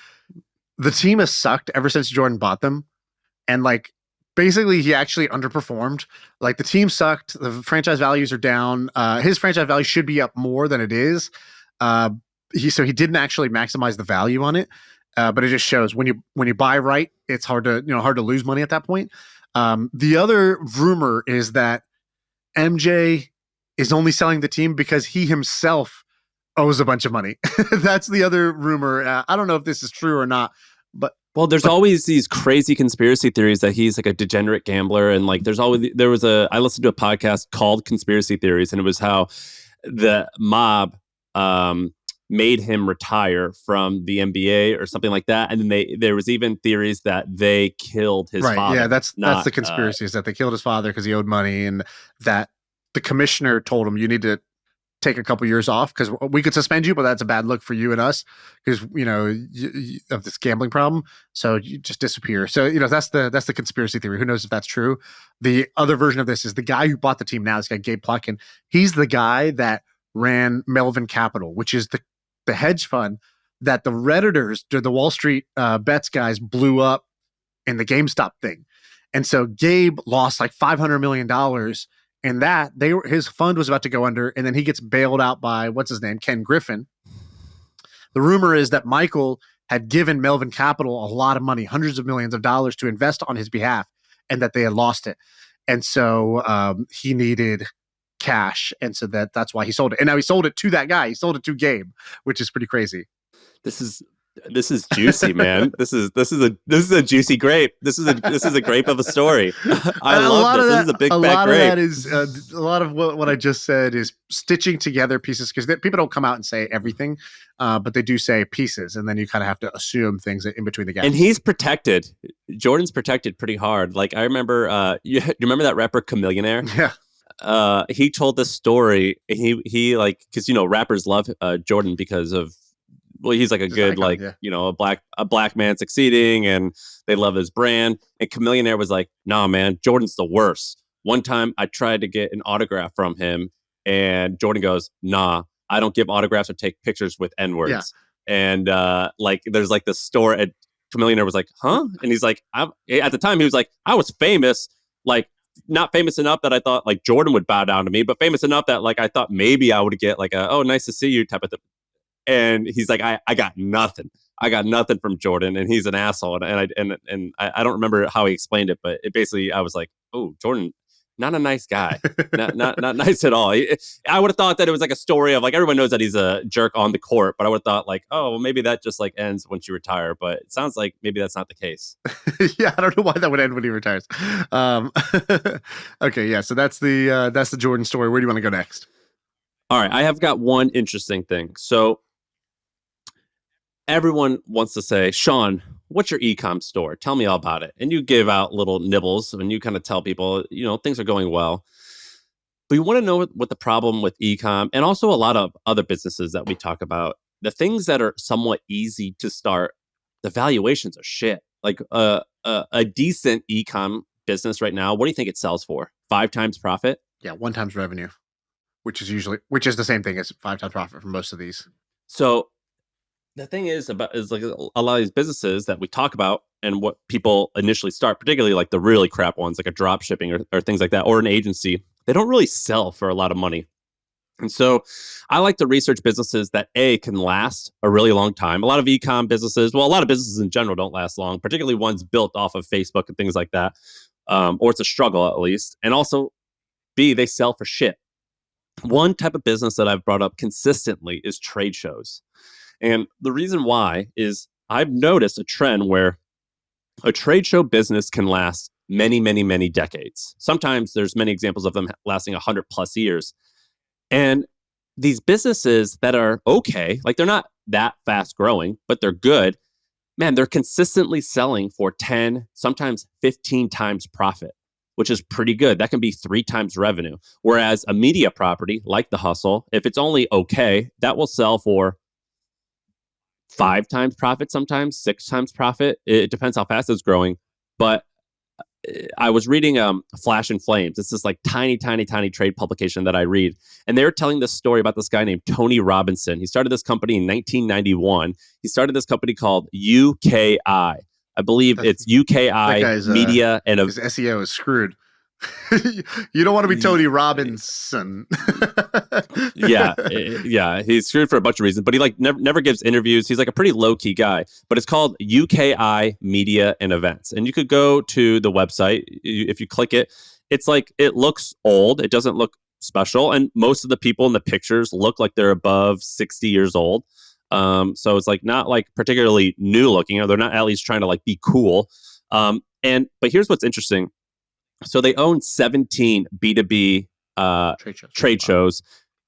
the team has sucked ever since Jordan bought them. And like, basically he actually underperformed. Like the team sucked. The franchise values are down. His franchise value should be up more than it is. He didn't actually maximize the value on it, but it just shows when you buy right, it's hard to lose money at that point. The other rumor is that MJ is only selling the team because he himself owes a bunch of money. That's the other rumor. I don't know if this is true or not, but there's always these crazy conspiracy theories that he's like a degenerate gambler, and like I listened to a podcast called Conspiracy Theories, and it was how the mob made him retire from the NBA or something like that. And then there was even theories that they killed his father. Yeah, that's the conspiracy, is that they killed his father because he owed money, and that the commissioner told him, you need to take a couple years off because we could suspend you, but that's a bad look for you and us because, of this gambling problem. So you just disappear. So, that's the conspiracy theory. Who knows if that's true? The other version of this is the guy who bought the team now, this guy, Gabe Plotkin. He's the guy that ran Melvin Capital, which is the hedge fund that the Redditors, the Wall Street bets guys, blew up in the GameStop thing. And so Gabe lost like $500 million in that. His fund was about to go under, and then he gets bailed out by, what's his name, Ken Griffin. The rumor is that Michael had given Melvin Capital a lot of money, hundreds of millions of dollars, to invest on his behalf, and that they had lost it. And so he needed cash, and so that's why he sold it. And now he sold it to that guy. He sold it to Gabe, which is pretty crazy. This is juicy, man. This is a juicy grape. This is a grape of a story. I love this. This is a big fat grape. That is a lot of what I just said is stitching together pieces, because people don't come out and say everything, but they do say pieces, and then you kind of have to assume things in between the gaps. And he's protected. Jordan's protected pretty hard. Like I remember, you remember that rapper Chameleonaire? Yeah. He told this story. He like, because rappers love Jordan because of, well, he's like a good icon, a black man succeeding, and they love his brand. And Chameleonaire was like, nah, man, Jordan's the worst. One time I tried to get an autograph from him, and Jordan goes, nah, I don't give autographs or take pictures with N-words. Yeah. And there's like this store, and Chameleonaire was like, huh? And he's like, at the time he was like, I was famous, like not famous enough that I thought like Jordan would bow down to me, but famous enough that like I thought maybe I would get like a, oh, nice to see you type of thing. And he's like, I got nothing. I got nothing from Jordan, and he's an asshole. And I don't remember how he explained it, but it basically, I was like, oh, Jordan, not a nice guy, not nice at all. I would have thought that it was like a story of like, everyone knows that he's a jerk on the court, but I would have thought like, oh, well, maybe that just like ends once you retire. But it sounds like maybe that's not the case. Yeah, I don't know why that would end when he retires. Okay, yeah. So that's the Jordan story. Where do you want to go next? All right, I have got one interesting thing. So everyone wants to say, Shaan, what's your e-com store? Tell me all about it. And you give out little nibbles, and you kind of tell people, things are going well. But you want to know what the problem with e-com, and also a lot of other businesses that we talk about, the things that are somewhat easy to start, the valuations are shit. Like a decent e-com business right now, what do you think it sells for? 5 times profit? Yeah, 1 times revenue, which is the same thing as 5 times profit for most of these. So The thing is like a lot of these businesses that we talk about and what people initially start, particularly like the really crap ones, like a drop shipping or things like that, or an agency, they don't really sell for a lot of money. And so I like to research businesses that can last a really long time. A lot of e-com businesses, well, a lot of businesses in general don't last long, particularly ones built off of Facebook and things like that. Or it's a struggle at least. And also B, they sell for shit. One type of business that I've brought up consistently is trade shows. And the reason why is I've noticed a trend where a trade show business can last many, many, many decades. Sometimes there's many examples of them lasting 100 plus years. And these businesses that are okay, like they're not that fast growing, but they're good, man, they're consistently selling for 10, sometimes 15 times profit, which is pretty good. That can be 3 times revenue. Whereas a media property like The Hustle, if it's only okay, that will sell for 5 times profit, sometimes 6 times profit. It depends how fast it's growing. But I was reading Flash and Flames. It's this like tiny trade publication that I read. And they were telling this story about this guy named Tony Robinson. He started this company in 1991. He started this company called UKI. I believe it's UKI Media and his SEO is screwed. You don't want to be Tony Robinson. yeah, he's screwed for a bunch of reasons, but he like never gives interviews. He's like a pretty low key guy, but it's called UKI Media and Events, and you could go to the website. If you click it, it's like it looks old. It doesn't look special, and most of the people in the pictures look like they're above 60 years old. So it's like not like particularly new looking, or they're not at least trying to like be cool. But here's what's interesting. So they own 17 B2B trade shows,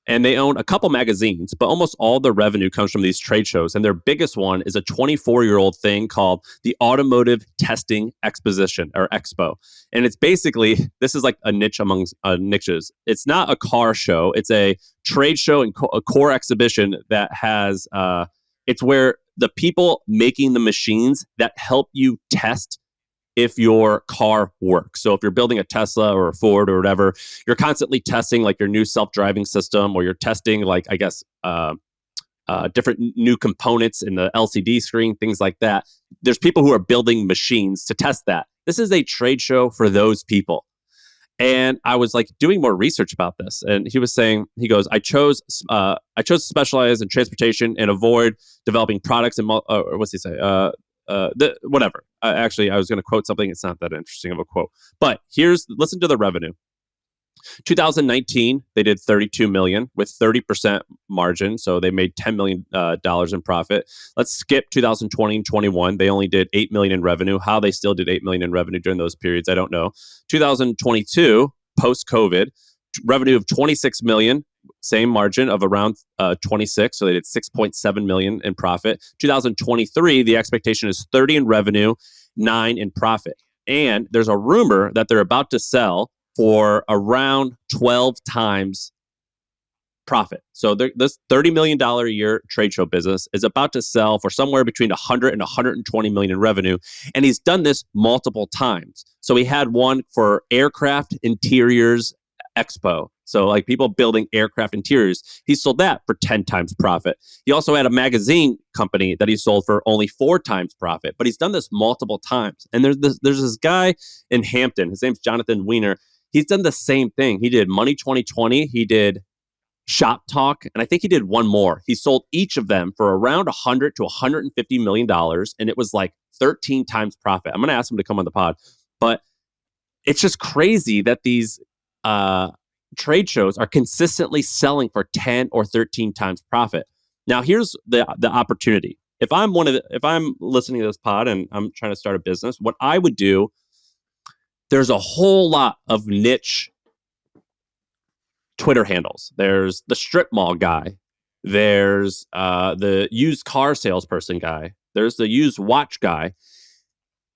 and they own a couple magazines, but almost all the revenue comes from these trade shows. And their biggest one is a 24-year-old thing called the Automotive Testing Exposition, or Expo. And it's basically, this is like a niche among niches. It's not a car show. It's a trade show and a core exhibition that has, it's where the people making the machines that help you test if your car works. So if you're building a Tesla or a Ford or whatever, you're constantly testing like your new self-driving system, or you're testing like, I guess, different new components in the LCD screen, things like that. There's people who are building machines to test that. This is a trade show for those people. And I was like doing more research about this, and he was saying, he goes, I chose to specialize in transportation and avoid developing products and or what's he say? Whatever. Actually, I was going to quote something. It's not that interesting of a quote, but listen to the revenue. 2019, they did 32 million with 30% margin. So they made $10 million in profit. Let's skip 2020 and 21. They only did 8 million in revenue. How they still did 8 million in revenue during those periods, I don't know. 2022, post-COVID, revenue of 26 million. Same margin of around 26. So they did 6.7 million in profit. 2023, the expectation is 30 in revenue, 9 in profit. And there's a rumor that they're about to sell for around 12 times profit. So this $30 million a year trade show business is about to sell for somewhere between 100 and 120 million in revenue. And he's done this multiple times. So he had one for Aircraft Interiors Expo. So like people building aircraft interiors, he sold that for 10 times profit. He also had a magazine company that he sold for only 4 times profit, but he's done this multiple times. And there's this guy in Hampton, his name's Jonathan Weiner. He's done the same thing. He did Money 2020. He did Shop Talk. And I think he did one more. He sold each of them for around 100 to 150 million dollars. And it was like 13 times profit. I'm going to ask him to come on the pod, but it's just crazy that these, trade shows are consistently selling for 10 or 13 times profit. Now, here's the opportunity. If I'm listening to this pod and I'm trying to start a business, what I would do, there's a whole lot of niche Twitter handles. There's the strip mall guy. There's the used car salesperson guy. There's the used watch guy.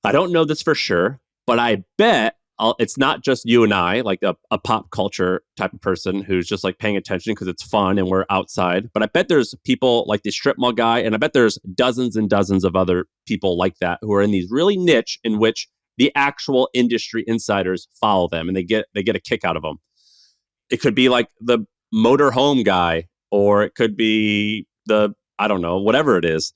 I don't know this for sure, but I bet it's not just you and I, like a pop culture type of person who's just like paying attention because it's fun and we're outside. But I bet there's people like the strip mall guy, and I bet there's dozens and dozens of other people like that who are in these really niche in which the actual industry insiders follow them and they get a kick out of them. It could be like the motor home guy, or it could be the I don't know, whatever it is.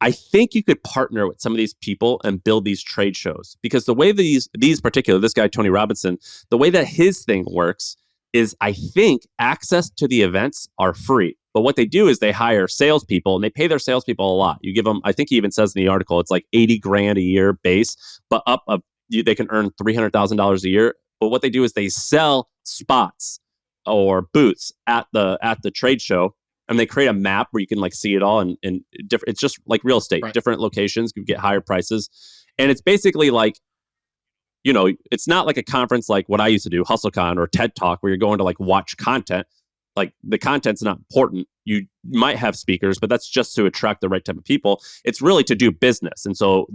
I think you could partner with some of these people and build these trade shows, because the way these particular, this guy, Tony Robinson, the way that his thing works is, I think access to the events are free. But what they do is they hire salespeople, and they pay their salespeople a lot. You give them, I think he even says in the article, it's like 80 grand a year base, but they can earn $300,000 a year. But what they do is they sell spots or booths at the trade show, and they create a map where you can like see it all, and different. It's just like real estate, Right. different locations, you get higher prices, and it's basically like, it's not like a conference like what I used to do, HustleCon or TED Talk, where you're going to like watch content. Like the content's not important. You might have speakers, but that's just to attract the right type of people. It's really to do business. And so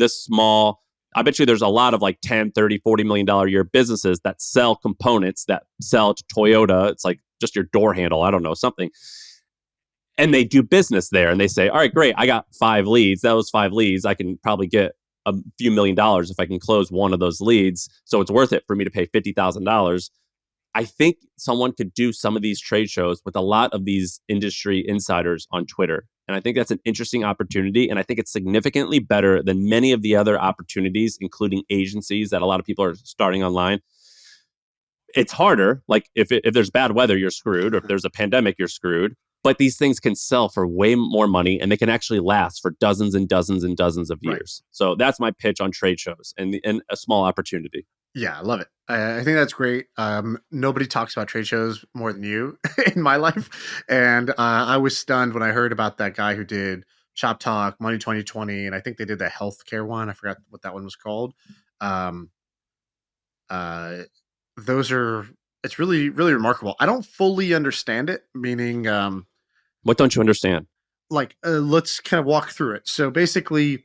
I bet you there's a lot of like 10, 30, $40 million a year businesses that sell components, that sell to Toyota. It's like just your door handle, I don't know, something. And they do business there, and they say, all right, great, I got 5 leads. Those 5 leads, I can probably get a few $1 million if I can close one of those leads. So it's worth it for me to pay $50,000. I think someone could do some of these trade shows with a lot of these industry insiders on Twitter. And I think that's an interesting opportunity. And I think it's significantly better than many of the other opportunities, including agencies that a lot of people are starting online. It's harder. Like if there's bad weather, you're screwed. Or if there's a pandemic, you're screwed. But these things can sell for way more money, and they can actually last for dozens and dozens and dozens of years. Right. So that's my pitch on trade shows and a small opportunity. Yeah, I love it. I think that's great. Nobody talks about trade shows more than you in my life. And I was stunned when I heard about that guy who did Shop Talk, Money 2020, and I think they did the healthcare one. I forgot what that one was called. It's really, really remarkable. I don't fully understand it, meaning... what don't you understand? Let's kind of walk through it. So basically...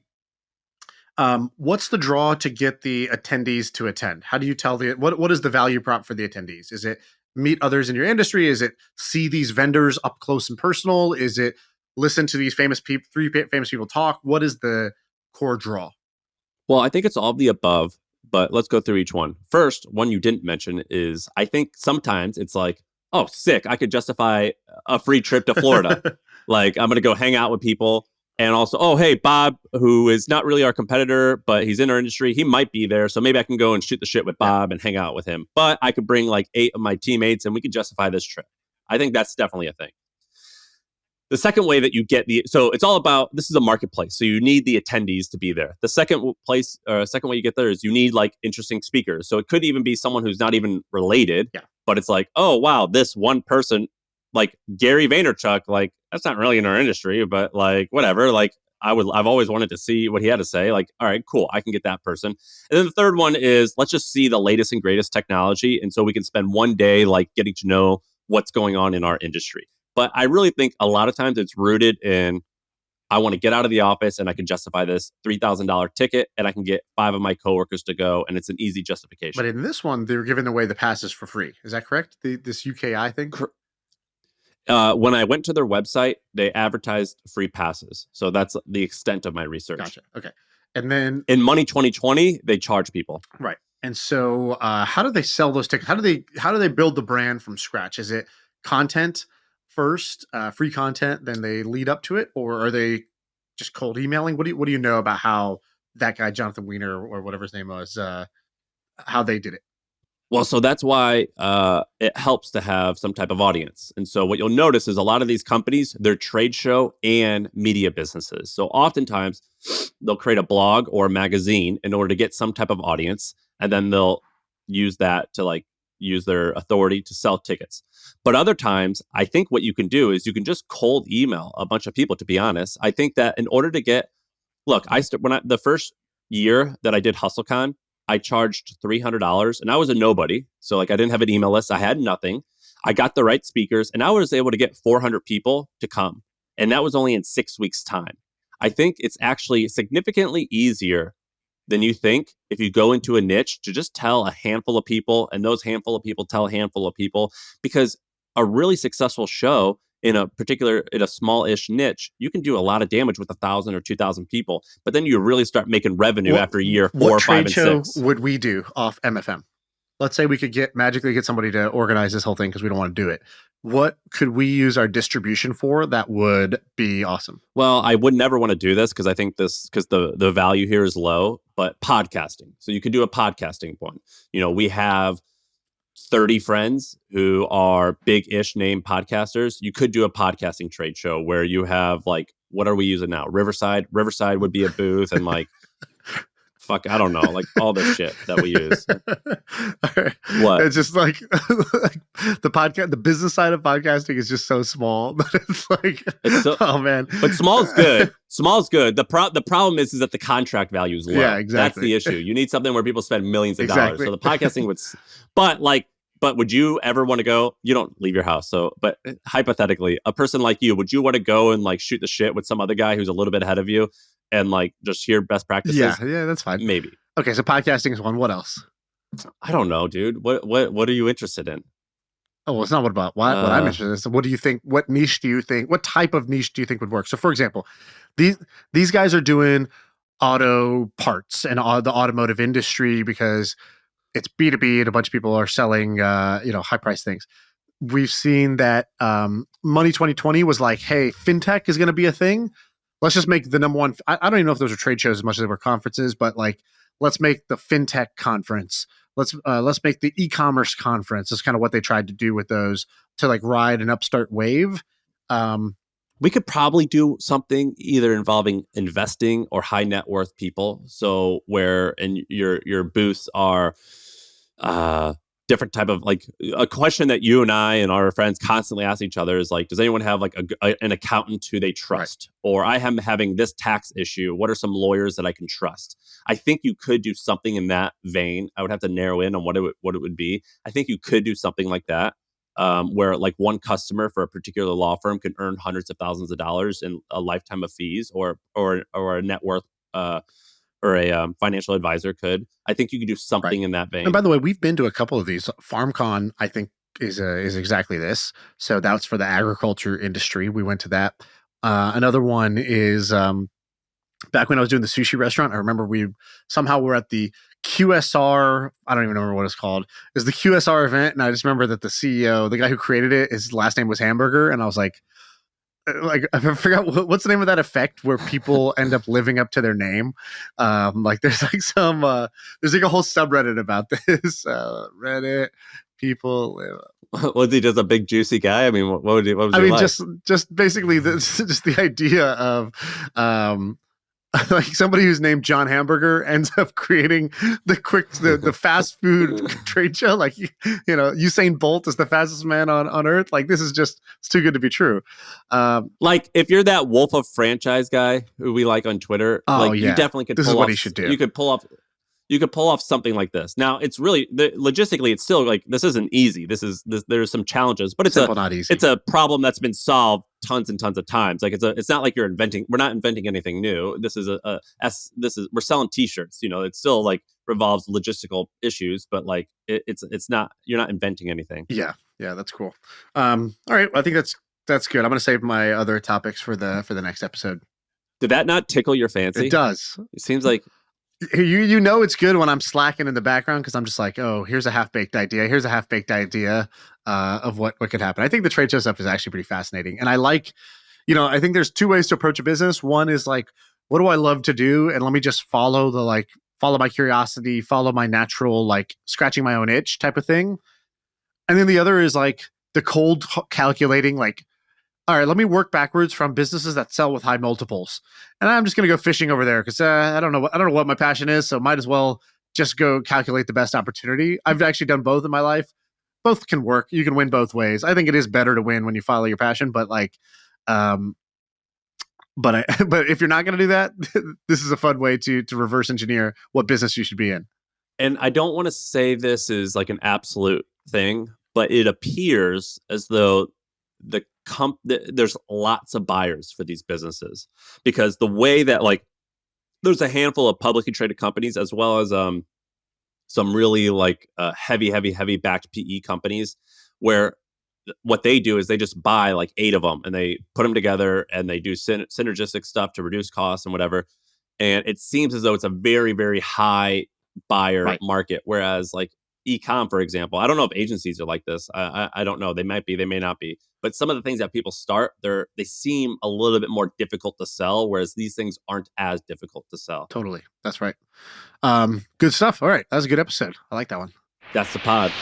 what's the draw to get the attendees to attend? How do you tell what is the value prop for the attendees? Is it meet others in your industry? Is it see these vendors up close and personal? Is it listen to these three famous people talk? What is the core draw? Well, I think it's all of the above, but let's go through each one. First, one you didn't mention is, I think sometimes it's like, oh, sick, I could justify a free trip to Florida. Like, I'm going to go hang out with people. And also, oh, hey, Bob, who is not really our competitor, but he's in our industry, he might be there. So maybe I can go and shoot the shit with Bob and hang out with him. But I could bring like 8 of my teammates and we could justify this trip. I think that's definitely a thing. The second way that you get so it's all about, this is a marketplace. So you need the attendees to be there. The second way you get there is you need like interesting speakers. So it could even be someone who's not even related, but it's like, oh, wow, this one person, like Gary Vaynerchuk, like that's not really in our industry, but like whatever, like I've always wanted to see what he had to say. Like, all right, cool, I can get that person. And then the third one is, let's just see the latest and greatest technology, and so we can spend one day like getting to know what's going on in our industry. But I really think a lot of times it's rooted in, I want to get out of the office and I can justify this $3,000 ticket, and I can get 5 of my coworkers to go, and it's an easy justification. But in this one, they're giving away the passes for free. Is that correct? This UKI thing? When I went to their website, they advertised free passes. So that's the extent of my research. Gotcha. Okay. And then in Money 2020, they charge people. Right. And so how do they sell those tickets? How do they build the brand from scratch? Is it content first, free content, then they lead up to it? Or are they just cold emailing? What do you know about how that guy, Jonathan Weiner, or whatever his name was, how they did it? Well, so that's why it helps to have some type of audience. And so what you'll notice is a lot of these companies, they're trade show and media businesses. So oftentimes they'll create a blog or a magazine in order to get some type of audience. And then they'll use that to like use their authority to sell tickets. But other times, I think what you can do is you can just cold email a bunch of people, to be honest. I think that in order to get, look, the first year that I did HustleCon, I charged $300 and I was a nobody. So like I didn't have an email list. I had nothing. I got the right speakers and I was able to get 400 people to come. And that was only in 6 weeks' time. I think it's actually significantly easier than you think if you go into a niche to just tell a handful of people, and those handful of people tell a handful of people, because a really successful show in a small-ish niche, you can do a lot of damage with 1,000 or 2,000 people, but then you really start making revenue after year 4, 5, and 6. What trade show would we do off MFM? let's say we could magically get somebody to organize this whole thing because we don't want to do it. What could we use our distribution for that would be awesome? Well, I would never want to do this because I think because the value here is low, but podcasting. So you could do a podcasting one. We have 30 friends who are big-ish name podcasters. You could do a podcasting trade show where you have like, what are we using now? Riverside would be a booth, and like, fuck, I don't know, like all this shit that we use. Right. What? It's just like the business side of podcasting is just so small that it's like, oh man. But small is good. Small is good. The problem is that the contract value is low. Yeah, exactly. That's the issue. You need something where people spend millions of dollars. So the podcasting but would you ever want to go? You don't leave your house. So, but hypothetically, a person like you, would you want to go and like shoot the shit with some other guy who's a little bit ahead of you and like just hear best practices? Yeah, that's fine. Maybe. Okay, so podcasting is one. What else? I don't know, dude. What are you interested in? Oh, well, it's not what I'm interested in. So what do you think? What niche do you think? What type of niche do you think would work? So, for example, these guys are doing auto parts and the automotive industry because it's B2B and a bunch of people are selling, high price things. We've seen that Money 2020 was like, hey, fintech is going to be a thing. Let's just make the number one. I don't even know if those are trade shows as much as they were conferences, but like, let's make the fintech conference. Let's make the e-commerce conference. That's kind of what they tried to do with those to like ride an upstart wave. We could probably do something either involving investing or high net worth people. So your booths are different type of like a question that you and I and our friends constantly ask each other is like, does anyone have like an accountant who they trust? Right. Or I am having this tax issue. What are some lawyers that I can trust? I think you could do something in that vein. I would have to narrow in on what it would be. I think you could do something like that. Where like one customer for a particular law firm can earn hundreds of thousands of dollars in a lifetime of fees, or a net worth or a financial advisor could. I think you could do something in that vein. And by the way, we've been to a couple of these. FarmCon, I think, is exactly this. So that's for the agriculture industry. We went to that. Another one is back when I was doing the sushi restaurant. I remember we somehow were at the QSR. I don't even remember what it's called. It was the QSR event, and I just remember that the CEO, the guy who created it, his last name was Hamburger, and I was like I forgot what's the name of that effect where people end up living up to their name. Like there's like there's like a whole subreddit about this. Reddit people live. Was he just a big juicy guy? I mean, what was he like? just basically just the idea of like somebody who's named John Hamburger ends up creating the fast food trade show. Like, Usain Bolt is the fastest man on earth. Like, this is it's too good to be true. Like, if you're that Wolf of Franchise guy who we like on Twitter, you definitely could. This is what he should do. You could pull off something like this. Now, it's really logistically, it's still like this isn't easy. There's some challenges, but it's simple, not easy. It's a problem that's been solved tons and tons of times. Like it's not like we're not inventing anything new. We're selling T-shirts. It still like revolves logistical issues, but like it's not, you're not inventing anything. Yeah, that's cool. All right, well, I think that's good. I'm gonna save my other topics for the next episode. Did that not tickle your fancy? It does. It seems like. It's good when I'm slacking in the background because I'm just like, oh, here's a half-baked idea. Here's a half-baked idea of what could happen. I think the trade show stuff is actually pretty fascinating. And I like, I think there's two ways to approach a business. One is like, what do I love to do? And let me just follow my curiosity, follow my natural, like scratching my own itch type of thing. And then the other is like the cold calculating, like, all right, let me work backwards from businesses that sell with high multiples. And I'm just going to go fishing over there because I don't know what my passion is. So might as well just go calculate the best opportunity. I've actually done both in my life. Both can work. You can win both ways. I think it is better to win when you follow your passion, but like, but if you're not going to do that, this is a fun way to reverse engineer what business you should be in. And I don't want to say this is like an absolute thing, but it appears as though there's lots of buyers for these businesses because the way that like there's a handful of publicly traded companies as well as some really like heavy backed PE companies where what they do is they just buy like 8 of them and they put them together and they do synergistic stuff to reduce costs and whatever. And it seems as though it's a very, very high buyer market. Whereas like e-com, for example. I don't know if agencies are like this. I don't know. They might be, they may not be. But some of the things that people start, they seem a little bit more difficult to sell, whereas these things aren't as difficult to sell. Totally. That's right. Good stuff. All right. That was a good episode. I like that one. That's the pod.